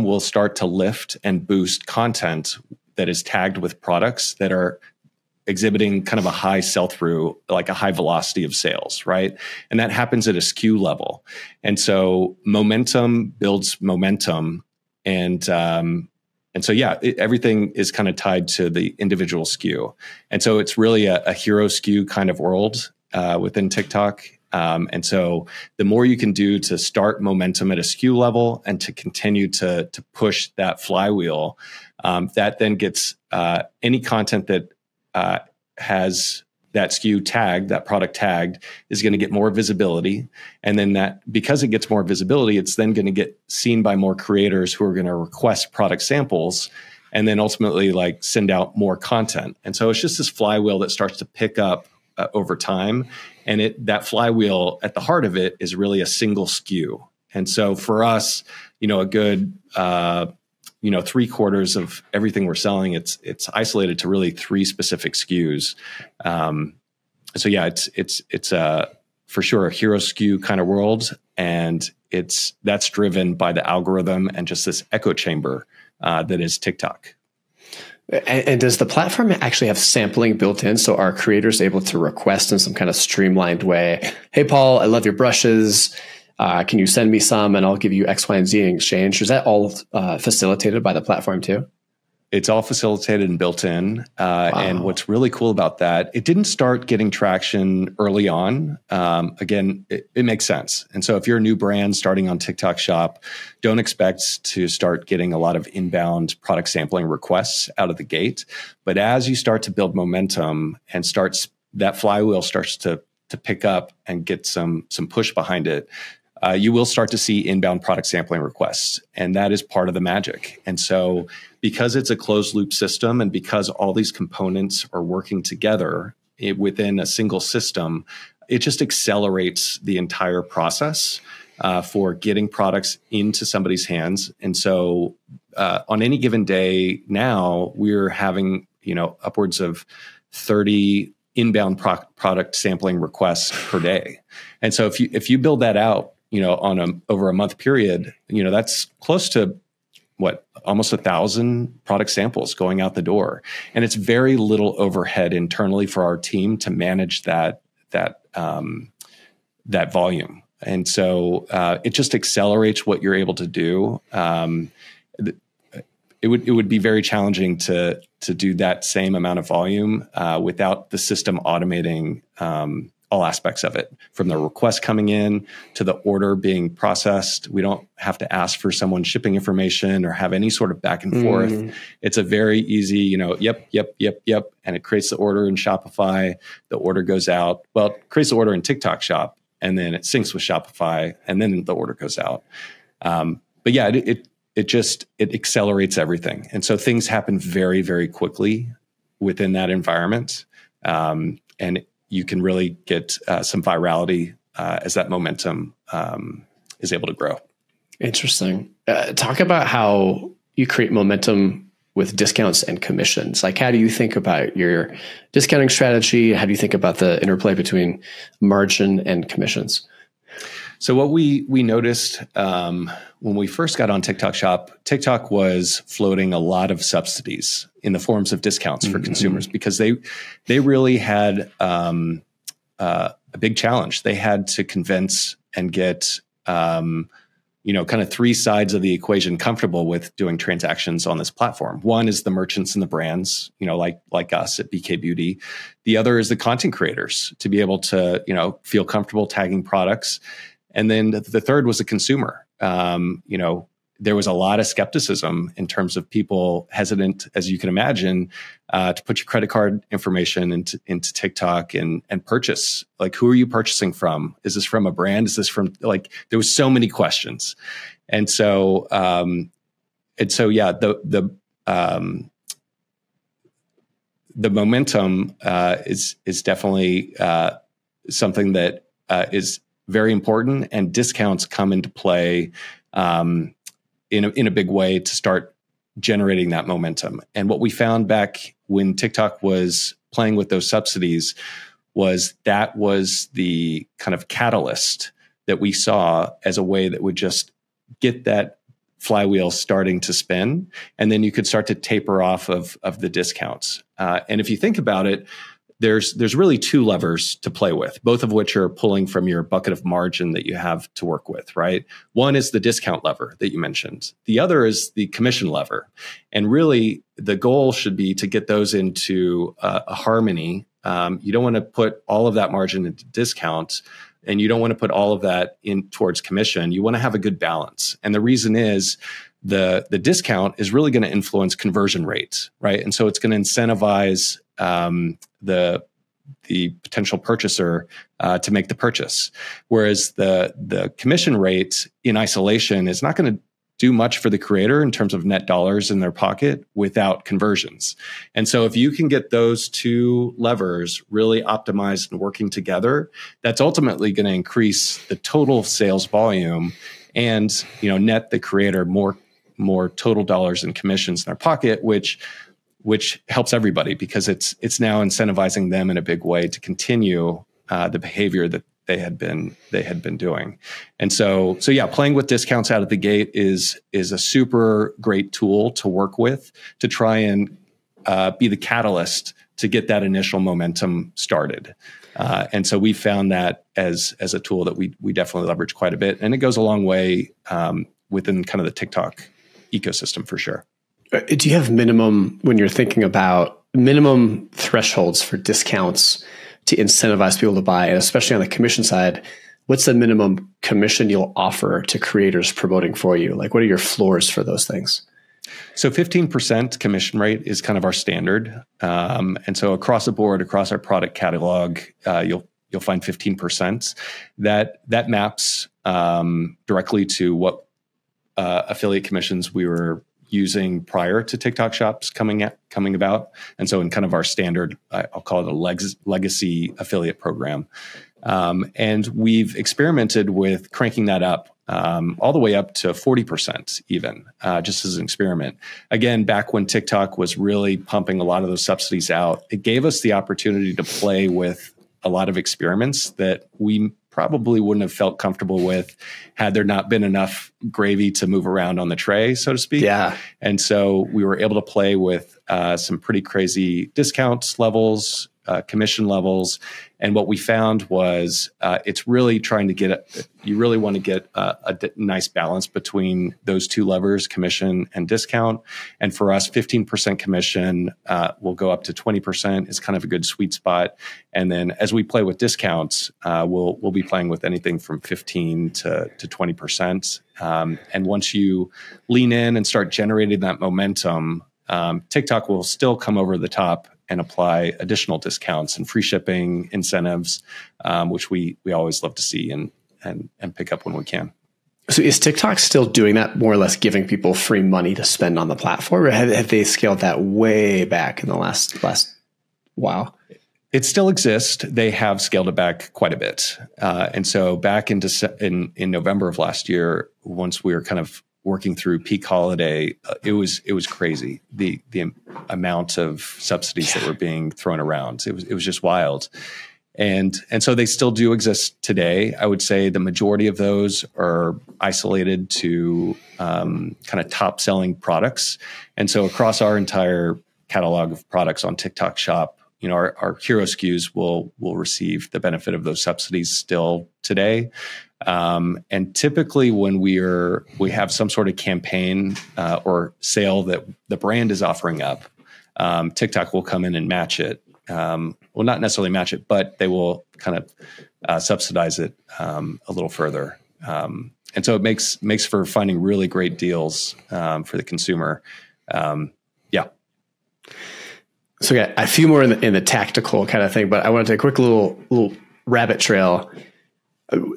will start to lift and boost content that is tagged with products that are exhibiting kind of a high sell-through, like a high velocity of sales, right? And that happens at a SKU level. And so momentum builds momentum. And so, everything is kind of tied to the individual SKU. And so it's really a hero SKU kind of world within TikTok. And so the more you can do to start momentum at a SKU level and to continue to push that flywheel, that then gets any content that has that SKU tagged, that product tagged, is going to get more visibility. And then because it gets more visibility, it's then going to get seen by more creators who are going to request product samples and then ultimately send out more content. And so it's just this flywheel that starts to pick up over time. And that flywheel at the heart of it is really a single SKU. And so for us, a good, 3/4 of everything we're selling, it's isolated to really 3 specific SKUs. It's for sure a hero SKU kind of world. And that's driven by the algorithm and just this echo chamber that is TikTok. And does the platform actually have sampling built in? So are creators able to request in some kind of streamlined way, hey, Paul, I love your brushes. Can you send me some and I'll give you X, Y, and Z in exchange? Is that all facilitated by the platform too? It's all facilitated and built in. Wow. And what's really cool about that, it didn't start getting traction early on. Again, it makes sense. And so if you're a new brand starting on TikTok Shop, don't expect to start getting a lot of inbound product sampling requests out of the gate. But as you start to build momentum and that flywheel starts to pick up and get some push behind it, you will start to see inbound product sampling requests. And that is part of the magic. And so because it's a closed loop system and because all these components are working together, within a single system, it just accelerates the entire process for getting products into somebody's hands. And so on any given day now, we're having, upwards of 30 inbound product sampling requests per day. And so if you build that out, on over a month period, that's close to almost 1,000 product samples going out the door. And it's very little overhead internally for our team to manage that volume. And so it just accelerates what you're able to do. It would be very challenging to do that same amount of volume without the system automating all aspects of it, from the request coming in to the order being processed. We don't have to ask for someone's shipping information or have any sort of back and forth. It's a very easy, yep. And it creates the order in Shopify. The order goes out. Well, it creates the order in TikTok Shop, and then it syncs with Shopify, and then the order goes out. But yeah, it accelerates everything. And so things happen very, very quickly within that environment. And you can really get some virality as that momentum is able to grow. Interesting. Talk about how you create momentum with discounts and commissions. Like, how do you think about your discounting strategy? How do you think about the interplay between margin and commissions? So what we noticed when we first got on TikTok Shop, TikTok was floating a lot of subsidies in the forms of discounts for consumers, because they really had a big challenge. They had to convince and get kind of three sides of the equation comfortable with doing transactions on this platform. One is the merchants and the brands, like us at BKBeauty. The other is the content creators, to be able to feel comfortable tagging products. And then the third was the consumer. There was a lot of skepticism in terms of people hesitant, as you can imagine, to put your credit card information into TikTok and purchase. Like, who are you purchasing from? Is this from a brand? Is this from, there was so many questions. And so, yeah, the momentum is definitely something that is very important, and discounts come into play in a big way to start generating that momentum. And what we found back when TikTok was playing with those subsidies was the kind of catalyst that we saw as a way that would just get that flywheel starting to spin. And then you could start to taper off of the discounts. And if you think about it, there's really two levers to play with, both of which are pulling from your bucket of margin that you have to work with, right? One is the discount lever that you mentioned. The other is the commission lever. And really, the goal should be to get those into a harmony. You don't want to put all of that margin into discounts, and you don't want to put all of that in towards commission. You want to have a good balance. And the reason is the discount is really going to influence conversion rates, right? And so it's going to incentivize the potential purchaser to make the purchase, whereas the commission rate in isolation is not going to do much for the creator in terms of net dollars in their pocket without conversions. And so if you can get those two levers really optimized and working together, that's ultimately going to increase the total sales volume and net the creator more total dollars in commissions in their pocket, which helps everybody, because it's now incentivizing them in a big way to continue the behavior that they had been doing. And so yeah, playing with discounts out of the gate is a super great tool to work with to try and be the catalyst to get that initial momentum started. And so we found that as a tool that we definitely leverage quite a bit, and it goes a long way within kind of the TikTok ecosystem for sure. Do you have when you're thinking about minimum thresholds for discounts to incentivize people to buy, and especially on the commission side, what's the minimum commission you'll offer to creators promoting for you? Like, what are your floors for those things? So 15% commission rate is kind of our standard. And so across the board, across our product catalog, you'll find 15%. That maps directly to what affiliate commissions we were using prior to TikTok shops coming about. And so in kind of our standard, I'll call it a legacy affiliate program. And we've experimented with cranking that up all the way up to 40% even, just as an experiment. Again, back when TikTok was really pumping a lot of those subsidies out, it gave us the opportunity to play with a lot of experiments that we probably wouldn't have felt comfortable with had there not been enough gravy to move around on the tray, so to speak. Yeah. And so we were able to play with some pretty crazy discounts levels, commission levels. And what we found was it's really trying to you really want to get a nice balance between those two levers, commission and discount. And for us, 15% commission will go up to 20% is kind of a good sweet spot. And then as we play with discounts, we'll be playing with anything from 15 to 20%. And once you lean in and start generating that momentum, TikTok will still come over the top and apply additional discounts and free shipping incentives, which we always love to see and pick up when we can. So is TikTok still doing that, more or less giving people free money to spend on the platform, or have they scaled that way back in the last while? It still exists. They have scaled it back quite a bit. And so back in November of last year, once we were kind of working through peak holiday, it was crazy. The amount of subsidies that were being thrown around. It was just wild. And so they still do exist today. I would say the majority of those are isolated to kind of top selling products. And so across our entire catalog of products on TikTok Shop, our hero SKUs will receive the benefit of those subsidies still today. And typically when we have some sort of campaign or sale that the brand is offering up, TikTok will come in and match it. Well, not necessarily match it, but they will kind of subsidize it a little further. And so it makes for finding really great deals for the consumer. Yeah. So yeah, a few more in the tactical kind of thing, but I want to take a quick little rabbit trail.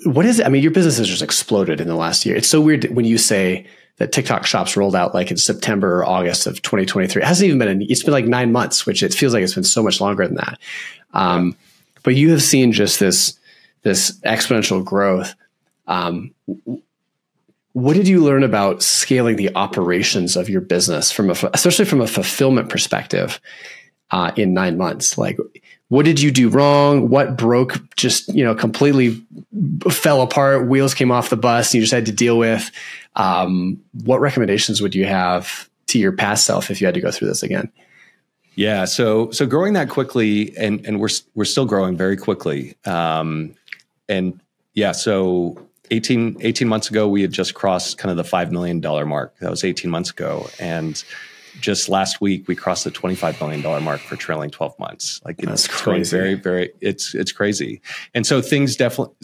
What is it? I mean, your business has just exploded in the last year. It's so weird when you say that TikTok shops rolled out like in September or August of 2023. It hasn't even been, it's been like 9 months, which it feels like it's been so much longer than that. But you have seen just this exponential growth. What did you learn about scaling the operations of your business especially from a fulfillment perspective in 9 months? Like, what did you do wrong? What broke, just, completely fell apart, wheels came off the bus and you just had to deal with? What recommendations would you have to your past self if you had to go through this again? Yeah. So growing that quickly, and we're still growing very quickly. And yeah, so 18 months ago, we had just crossed kind of the $5 million mark. That was 18 months ago. And just last week, we crossed the $25 million mark for trailing 12 months. Like, it's going very, very, it's crazy. And so things definitely,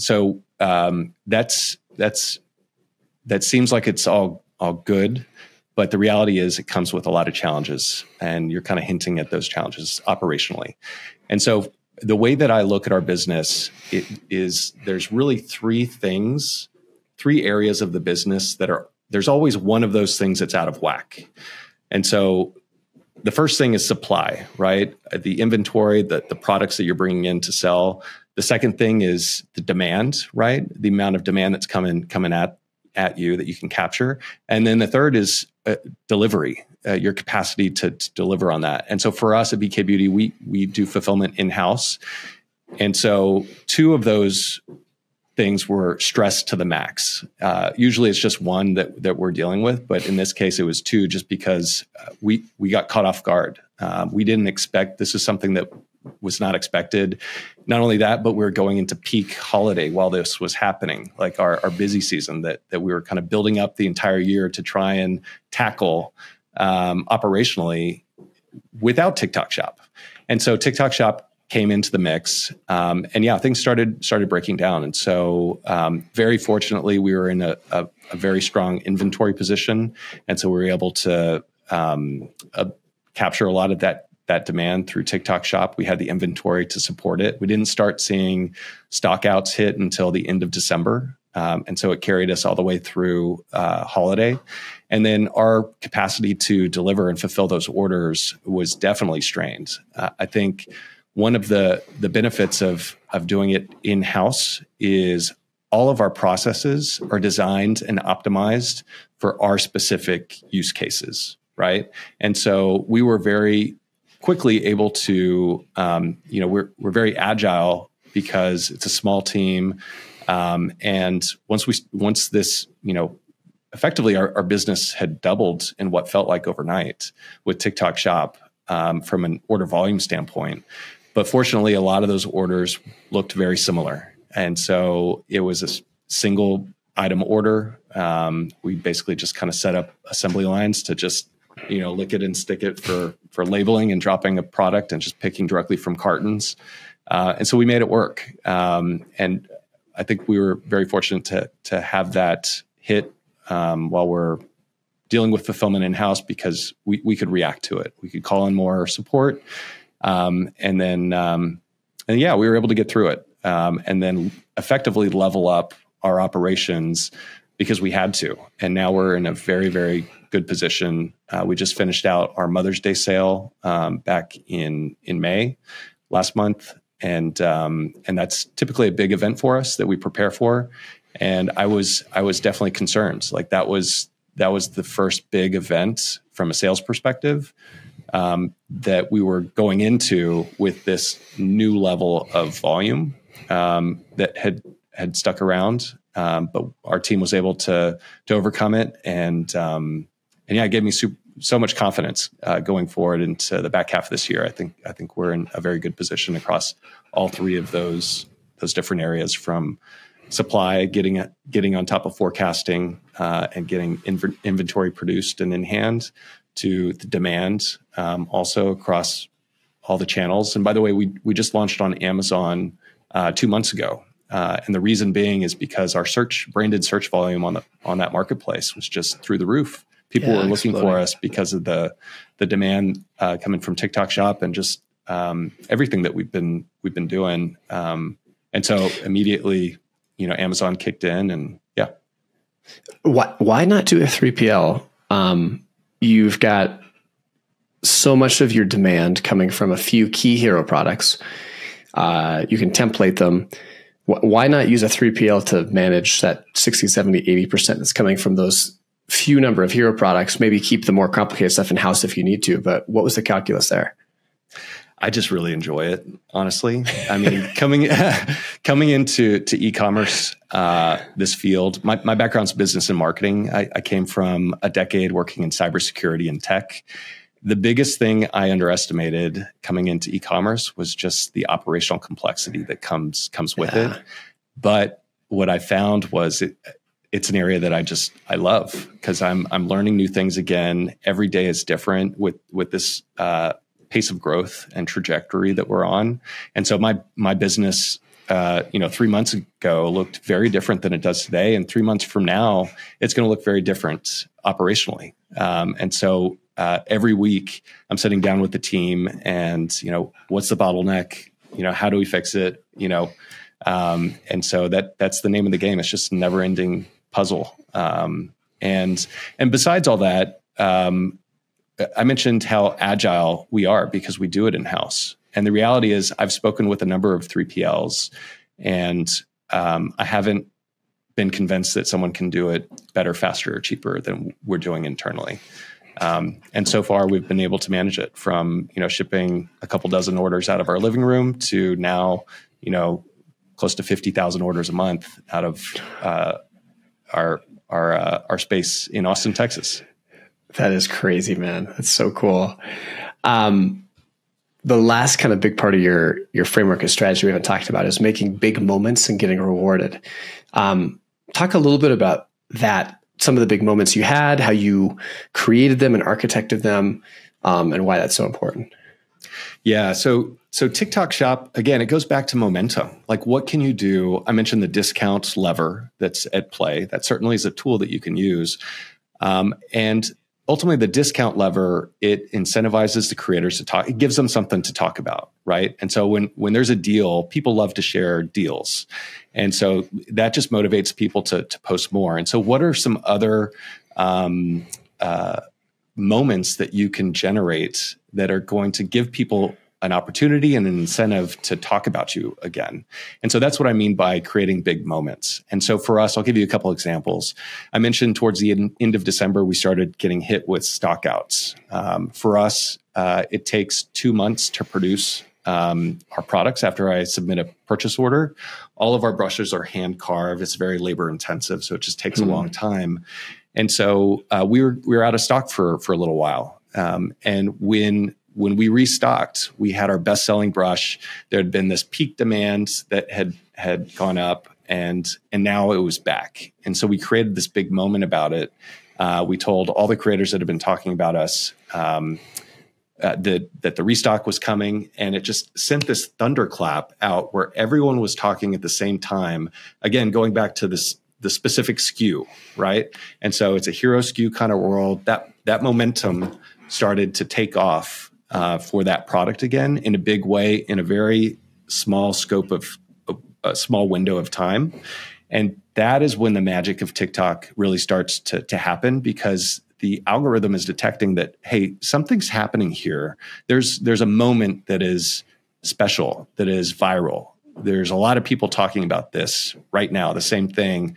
that seems like it's all good, but the reality is it comes with a lot of challenges, and you're kind of hinting at those challenges operationally. And so the way that I look at our business is there's really three areas of the business there's always one of those things that's out of whack. And so the first thing is supply, right? The inventory, the products that you're bringing in to sell. The second thing is the demand, right? The amount of demand that's coming at you that you can capture. And then the third is delivery, your capacity to deliver on that. And so for us at BKBeauty, we do fulfillment in-house. And so two of those things were stressed to the max. Usually it's just one that we're dealing with, but in this case it was two, just because we got caught off guard. We didn't expect, this is something that was not expected. Not only that, but we were going into peak holiday while this was happening, like our busy season that we were kind of building up the entire year to try and tackle operationally without TikTok Shop. And so TikTok Shop came into the mix, and yeah, things started breaking down. And so very fortunately, we were in a very strong inventory position, and so we were able to capture a lot of that demand through TikTok Shop. We had the inventory to support it. We didn't start seeing stock outs hit until the end of December. And so it carried us all the way through holiday. And then our capacity to deliver and fulfill those orders was definitely strained. I think one of the benefits of doing it in-house is all of our processes are designed and optimized for our specific use cases, right? And so we were very quickly able to, we're very agile because it's a small team. And once this, effectively our business had doubled in what felt like overnight with TikTok Shop from an order volume standpoint. But fortunately, a lot of those orders looked very similar. And so it was a single item order. We basically just kind of set up assembly lines to just, lick it and stick it for labeling and dropping a product and just picking directly from cartons. And so we made it work. And I think we were very fortunate to have that hit while we're dealing with fulfillment in-house because we could react to it. We could call in more support. We were able to get through it and then effectively level up our operations because we had to. And now we're in a very, very good position. We just finished out our Mother's Day sale back in May last month. And that's typically a big event for us that we prepare for. And I was definitely concerned. Like that was the first big event from a sales perspective that we were going into with this new level of volume that had stuck around. But our team was able to overcome it. And it gave me so much confidence going forward into the back half of this year. I think we're in a very good position across all three of those different areas, from supply, getting on top of forecasting and getting inventory produced and in hand, to the demand also across all the channels. And by the way, we just launched on Amazon 2 months ago. And the reason being is because our branded search volume on that marketplace was just through the roof. People were looking for us because of the demand coming from TikTok Shop and just everything that we've been doing. And so immediately, Amazon kicked in, and yeah. Why not do a 3PL? You've got so much of your demand coming from a few key hero products. You can template them. Why not use a 3PL to manage that 60, 70, 80% that's coming from those few number of hero products? Maybe keep the more complicated stuff in-house if you need to, but what was the calculus there? I just really enjoy it, honestly. I mean, coming into e-commerce, this field, my background's business and marketing. I came from a decade working in cybersecurity and tech. The biggest thing I underestimated coming into e-commerce was just the operational complexity that comes with it. But what I found was it's an area that I love, because I'm learning new things again. Every day is different with this pace of growth and trajectory that we're on. And so my business, 3 months ago looked very different than it does today. And 3 months from now, it's going to look very different operationally. And so every week I'm sitting down with the team and, what's the bottleneck? How do we fix it? And so that's the name of the game. It's just a never ending puzzle. And besides all that, I mentioned how agile we are because we do it in-house. And the reality is I've spoken with a number of 3PLs, and I haven't been convinced that someone can do it better, faster, or cheaper than we're doing internally. And so far we've been able to manage it from, shipping a couple dozen orders out of our living room to now, close to 50,000 orders a month out of our space in Austin, Texas. That is crazy, man. That's so cool. The last kind of big part of your framework and strategy we haven't talked about is making big moments and getting rewarded. Talk a little bit about that, some of the big moments you had, how you created them and architected them, and why that's so important. Yeah. So TikTok Shop, again, it goes back to momentum. Like, what can you do? I mentioned the discount lever that's at play. That certainly is a tool that you can use. And ultimately the discount lever, it incentivizes the creators to talk. It gives them something to talk about, right? And so when there's a deal, people love to share deals. And so that just motivates people to post more. And so what are some other moments that you can generate that are going to give people an opportunity and an incentive to talk about you again? And so that's what I mean by creating big moments. And so for us, I'll give you a couple examples. I mentioned towards the end of December, we started getting hit with stockouts. For us, it takes 2 months to produce our products after I submit a purchase order. All of our brushes are hand carved. It's very labor intensive, so it just takes a long time. And so we were out of stock for a little while. And when we restocked, we had our best-selling brush. There had been this peak demand that had gone up, and now it was back. And so we created this big moment about it. We told all the creators that had been talking about us that the restock was coming, and it just sent this thunderclap out where everyone was talking at the same time. Again, going back to the specific SKU, right? And so it's a hero SKU kind of world. That momentum started to take off for that product again in a big way, in a very small scope of a small window of time. And that is when the magic of TikTok really starts to happen, because the algorithm is detecting that, hey, something's happening here. There's a moment that is special, that is viral. There's a lot of people talking about this right now, the same thing.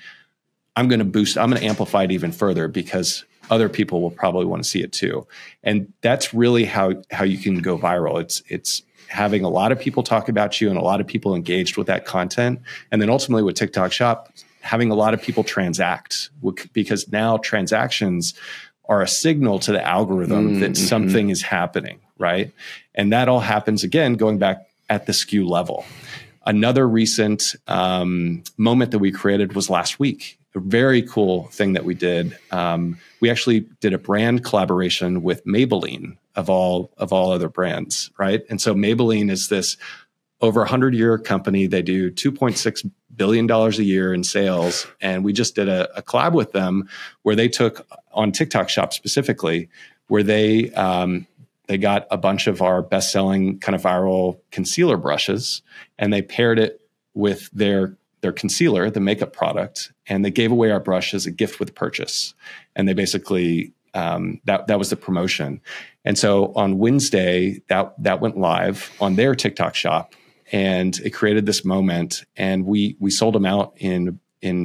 I'm going to amplify it even further because other people will probably want to see it too. And that's really how you can go viral. It's having a lot of people talk about you and a lot of people engaged with that content. And then ultimately with TikTok Shop, having a lot of people transact, because now transactions are a signal to the algorithm that something is happening, right? And that all happens, again, going back at the SKU level. Another recent moment that we created was last week. A very cool thing that we did. We actually did a brand collaboration with Maybelline, of all other brands, right? And so Maybelline is this over 100-year company. They do $2.6 billion a year in sales. And we just did a collab with them where they took on TikTok Shop specifically, where they got a bunch of our best-selling kind of viral concealer brushes, and they paired it with their concealer, the makeup product, and they gave away our brush as a gift with purchase. And they basically, that was the promotion. And so on Wednesday, that went live on their TikTok Shop, and it created this moment, and we sold them out in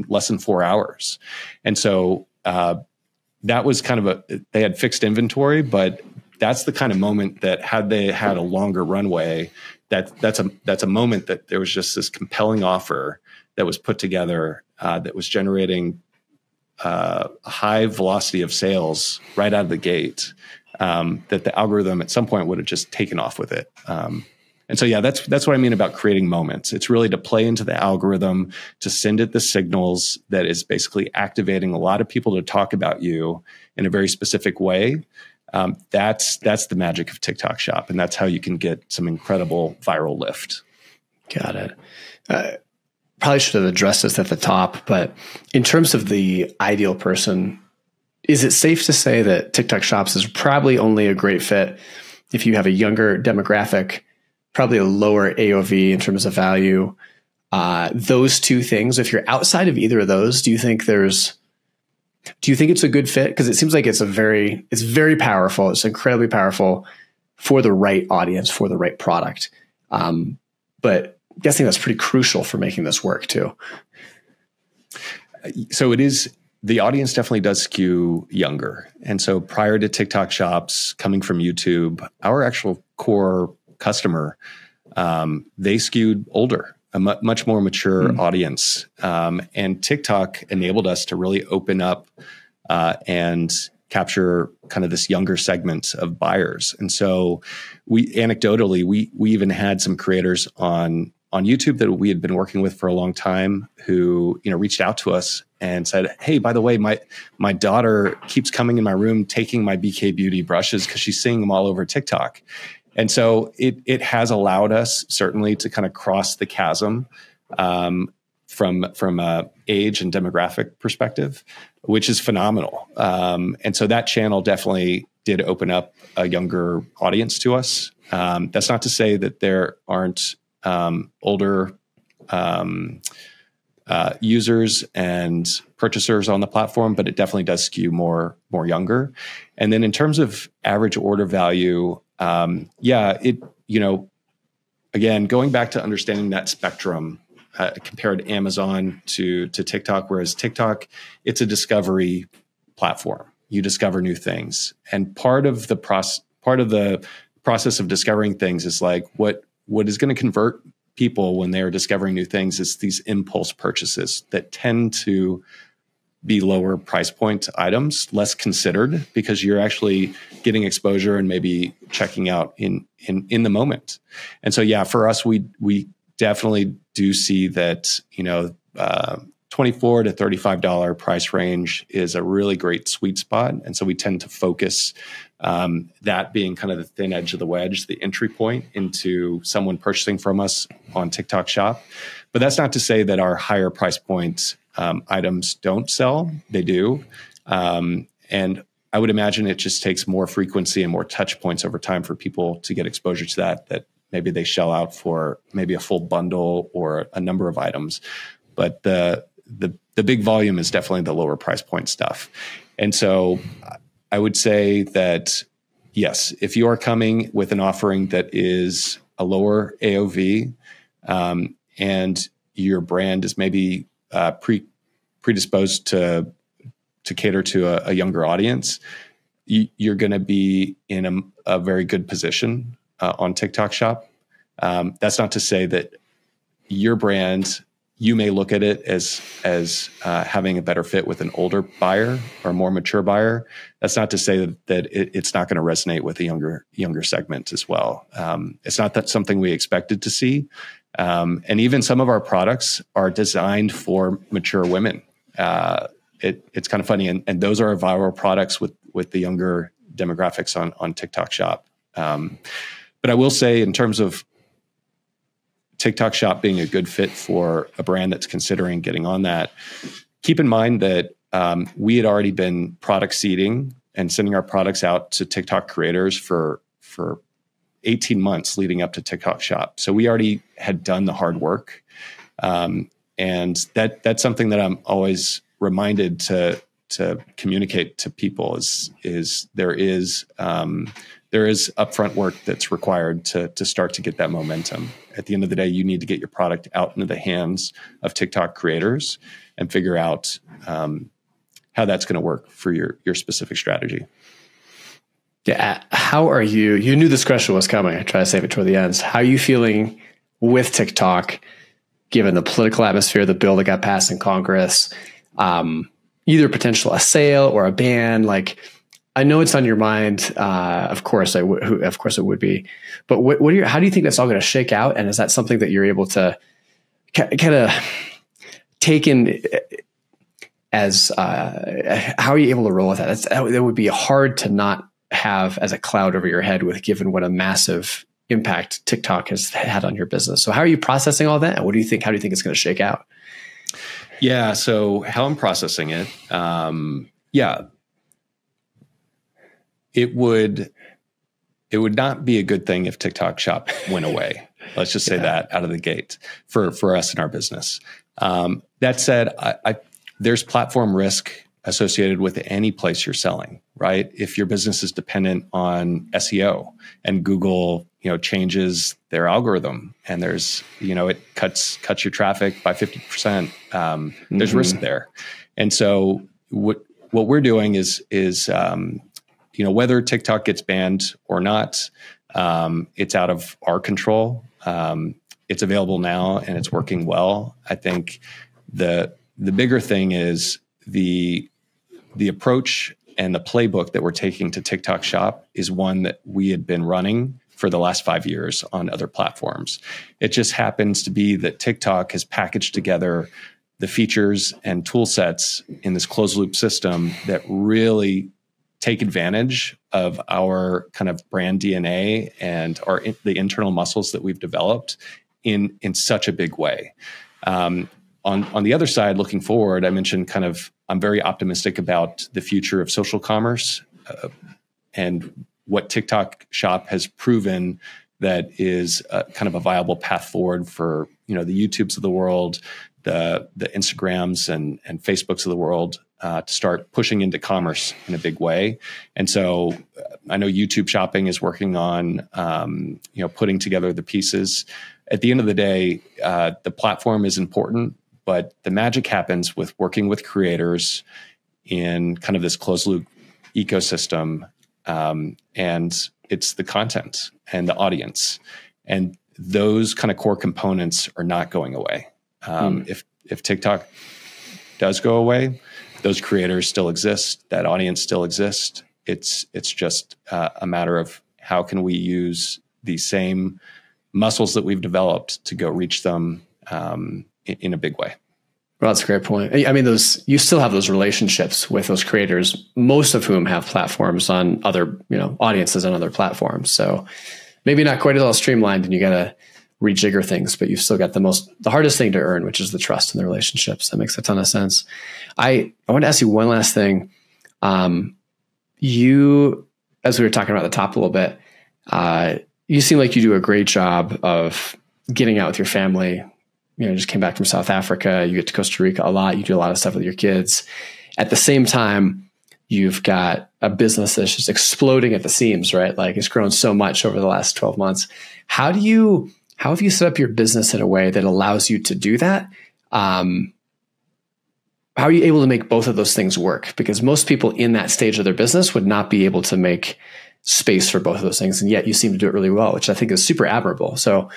less than 4 hours. And so that was kind of they had fixed inventory, but that's the kind of moment that had they had a longer runway, that's a moment that there was just this compelling offer that was put together that was generating a high velocity of sales right out of the gate, that the algorithm at some point would have just taken off with it. And so, yeah, that's what I mean about creating moments. It's really to play into the algorithm, to send it the signals that is basically activating a lot of people to talk about you in a very specific way. That's the magic of TikTok Shop, and that's how you can get some incredible viral lift. Got it. Probably should have addressed this at the top, but in terms of the ideal person, is it safe to say that TikTok Shops is probably only a great fit if you have a younger demographic, probably a lower AOV in terms of value? Those two things, if you're outside of either of those, do you think it's a good fit? Because it seems like it's very powerful. It's incredibly powerful for the right audience, for the right product. But I'm guessing that's pretty crucial for making this work too. So it is, the audience definitely does skew younger. And so prior to TikTok Shops coming from YouTube, our actual core customer, they skewed older, a much more mature audience. And TikTok enabled us to really open up and capture kind of this younger segment of buyers. And so we even had some creators on YouTube that we had been working with for a long time who, reached out to us and said, hey, by the way, my daughter keeps coming in my room, taking my BKBeauty brushes because she's seeing them all over TikTok. And so it has allowed us certainly to kind of cross the chasm from a age and demographic perspective. which is phenomenal. And so that channel definitely did open up a younger audience to us. That's not to say that there aren't older users and purchasers on the platform, but it definitely does skew more younger. And then in terms of average order value, again, going back to understanding that spectrum, compared Amazon to TikTok, whereas TikTok, it's a discovery platform. You discover new things, and part of the process of discovering things is like what is going to convert people when they're discovering new things is these impulse purchases that tend to be lower price point items, less considered, because you're actually getting exposure and maybe checking out in the moment. And so, yeah, for us, we definitely do see that, $24 to $35 price range is a really great sweet spot. And so we tend to focus that being kind of the thin edge of the wedge, the entry point into someone purchasing from us on TikTok Shop. But that's not to say that our higher price point items don't sell. They do. And I would imagine it just takes more frequency and more touch points over time for people to get exposure to that maybe they shell out for maybe a full bundle or a number of items. But the big volume is definitely the lower price point stuff. And so I would say that, yes, if you are coming with an offering that is a lower AOV, and your brand is maybe predisposed to cater to a younger audience, you're going to be in a very good position on TikTok Shop. That's not to say that your brand, you may look at it as having a better fit with an older buyer or a more mature buyer. That's not to say that it's not going to resonate with a younger segment as well. It's not that something we expected to see. And even some of our products are designed for mature women. It's kind of funny. And those are viral products with the younger demographics on TikTok Shop. But I will say, in terms of TikTok Shop being a good fit for a brand that's considering getting on that, keep in mind that we had already been product seeding and sending our products out to TikTok creators for 18 months leading up to TikTok Shop. So we already had done the hard work. And that's something that I'm always reminded to communicate to people is there is upfront work that's required to start to get that momentum. At the end of the day, you need to get your product out into the hands of TikTok creators and figure out how that's going to work for your specific strategy. Yeah. How are you? You knew this question was coming. I try to save it toward the end. How are you feeling with TikTok, given the political atmosphere, the bill that got passed in Congress, either potential a sale or a ban? Like, I know it's on your mind. Of course, it would be. But how do you think that's all going to shake out? And is that something that you're able to kind of take in as how are you able to roll with that? That would be hard to not have as a cloud over your head with, given what a massive impact TikTok has had on your business. So how are you processing all that? And what do you think? How do you think it's going to shake out? Yeah. So how I'm processing it. It would not be a good thing if TikTok Shop went away. Let's just say that out of the gate for us in our business. That said, there's platform risk associated with any place you're selling, right? If your business is dependent on SEO and Google, changes their algorithm and there's, it cuts your traffic by 50%, there's risk there. And so what we're doing is whether TikTok gets banned or not, it's out of our control. It's available now and it's working well. I think the bigger thing is the approach and the playbook that we're taking to TikTok Shop is one that we had been running for the last 5 years on other platforms. It just happens to be that TikTok has packaged together the features and tool sets in this closed loop system that really take advantage of our kind of brand DNA and the internal muscles that we've developed in such a big way. on the other side, looking forward, I mentioned I'm very optimistic about the future of social commerce and what TikTok Shop has proven that is kind of a viable path forward for, the YouTubes of the world, the Instagrams and Facebooks of the world to start pushing into commerce in a big way. And so I know YouTube Shopping is working on, putting together the pieces. At the end of the day, the platform is important, but the magic happens with working with creators in kind of this closed loop ecosystem. And it's the content and the audience. And those kind of core components are not going away. If TikTok does go away, those creators still exist. That audience still exists. It's just a matter of how can we use the same muscles that we've developed to go reach them in a big way. Well, that's a great point. I mean, you still have those relationships with those creators, most of whom have platforms on other, audiences on other platforms. So maybe not quite as all streamlined, and you got to rejigger things, but you've still got the hardest thing to earn, which is the trust in the relationships. That makes a ton of sense. I want to ask you one last thing. You, as we were talking about at the top a little bit, you seem like you do a great job of getting out with your family. Just came back from South Africa. You get to Costa Rica a lot. You do a lot of stuff with your kids. At the same time, you've got a business that's just exploding at the seams, right? Like it's grown so much over the last 12 months. How have you set up your business in a way that allows you to do that? How are you able to make both of those things work? Because most people in that stage of their business would not be able to make space for both of those things. And yet you seem to do it really well, which I think is super admirable. So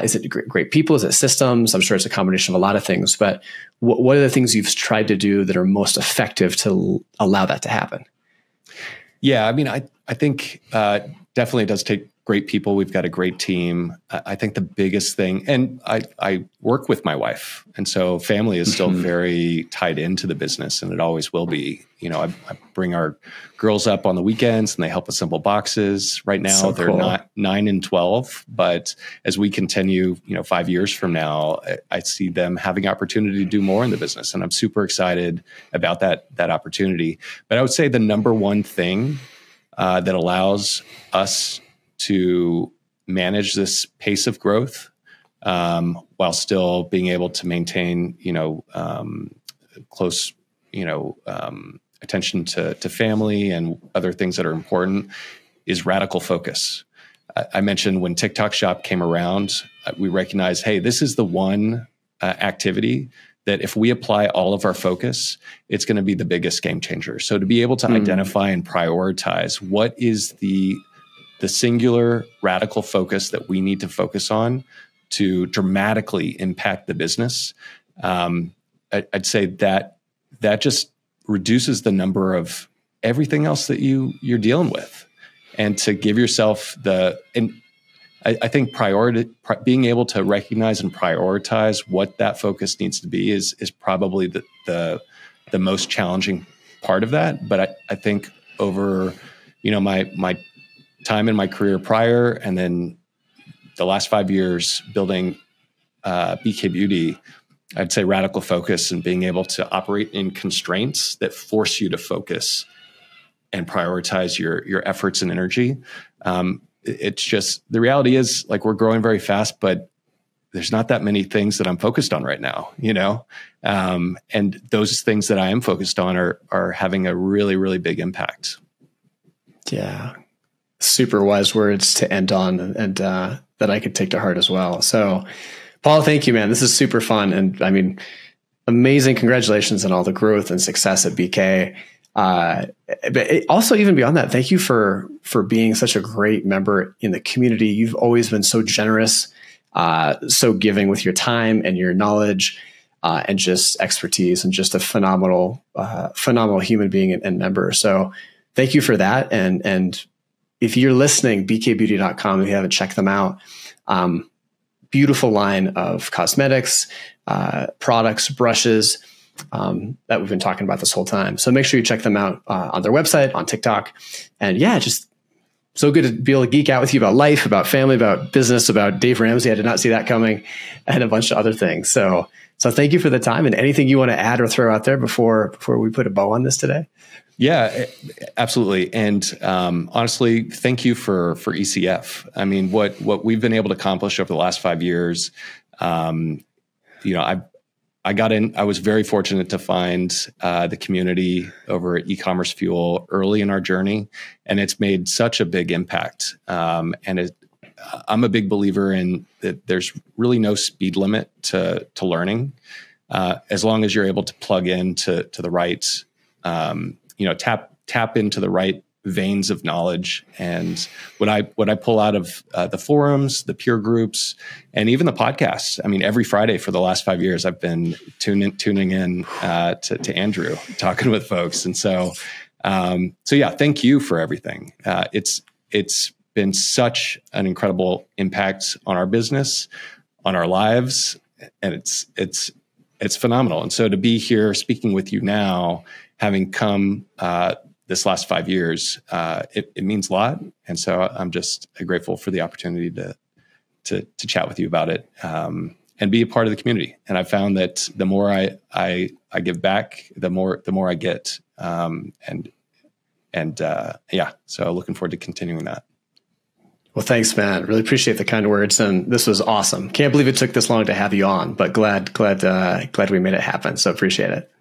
is it great people? Is it systems? I'm sure it's a combination of a lot of things, but what are the things you've tried to do that are most effective to allow that to happen? Yeah, I mean, I think definitely it does take great people. We've got a great team. I think the biggest thing, and I work with my wife, and so family is still very tied into the business, and it always will be. I bring our girls up on the weekends, and they help assemble boxes. Right now, so they're not 9 and 12, but as we continue, 5 years from now, I see them having opportunity to do more in the business, and I'm super excited about that opportunity. But I would say the number one thing that allows us to manage this pace of growth while still being able to maintain, close, attention to family and other things that are important is radical focus. I mentioned when TikTok Shop came around, we recognized, hey, this is the one activity that if we apply all of our focus, it's going to be the biggest game changer. So to be able to identify and prioritize what is the singular radical focus that we need to focus on to dramatically impact the business, I'd say that just reduces the number of everything else that you're dealing with, and to give yourself I think being able to recognize and prioritize what that focus needs to be is probably the most challenging part of that. But I think over my time in my career prior, and then the last 5 years building BKBeauty, I'd say radical focus and being able to operate in constraints that force you to focus and prioritize your efforts and energy. It's just, the reality is, like, we're growing very fast, but there's not that many things that I'm focused on right now, and those things that I am focused on are having a really, really big impact. Yeah. Super wise words to end on, and that I could take to heart as well. So Paul, thank you, man. This is super fun. And I mean, amazing. Congratulations on all the growth and success at BK. But also, even beyond that, thank you for being such a great member in the community. You've always been so generous, so giving with your time and your knowledge, and just expertise, and just a phenomenal human being and member. So thank you for that. And if you're listening, bkbeauty.com, if you haven't checked them out, beautiful line of cosmetics, products, brushes, that we've been talking about this whole time. So make sure you check them out on their website, on TikTok. And yeah, just so good to be able to geek out with you about life, about family, about business, about Dave Ramsey. I did not see that coming, and a bunch of other things. So So thank you for the time, and anything you want to add or throw out there before we put a bow on this today? Yeah, absolutely. And honestly, thank you for ECF. I mean, what we've been able to accomplish over the last 5 years, I got in. I was very fortunate to find the community over at E-commerce Fuel early in our journey, and it's made such a big impact. I'm a big believer in that. There's really no speed limit to learning, as long as you're able to plug into the right, tap into the right veins of knowledge. And what I pull out of the forums, the peer groups, and even the podcasts. I mean, every Friday for the last 5 years, I've been tuning in to Andrew, talking with folks. And so yeah, thank you for everything. It's been such an incredible impact on our business, on our lives, and it's phenomenal. And so to be here speaking with you now, having come this last 5 years, it means a lot. And so I'm just grateful for the opportunity to chat with you about it, and be a part of the community. And I found that the more I give back, the more I get. So looking forward to continuing that. Well, thanks, man. Really appreciate the kind words, and this was awesome. Can't believe it took this long to have you on, but glad we made it happen. So appreciate it.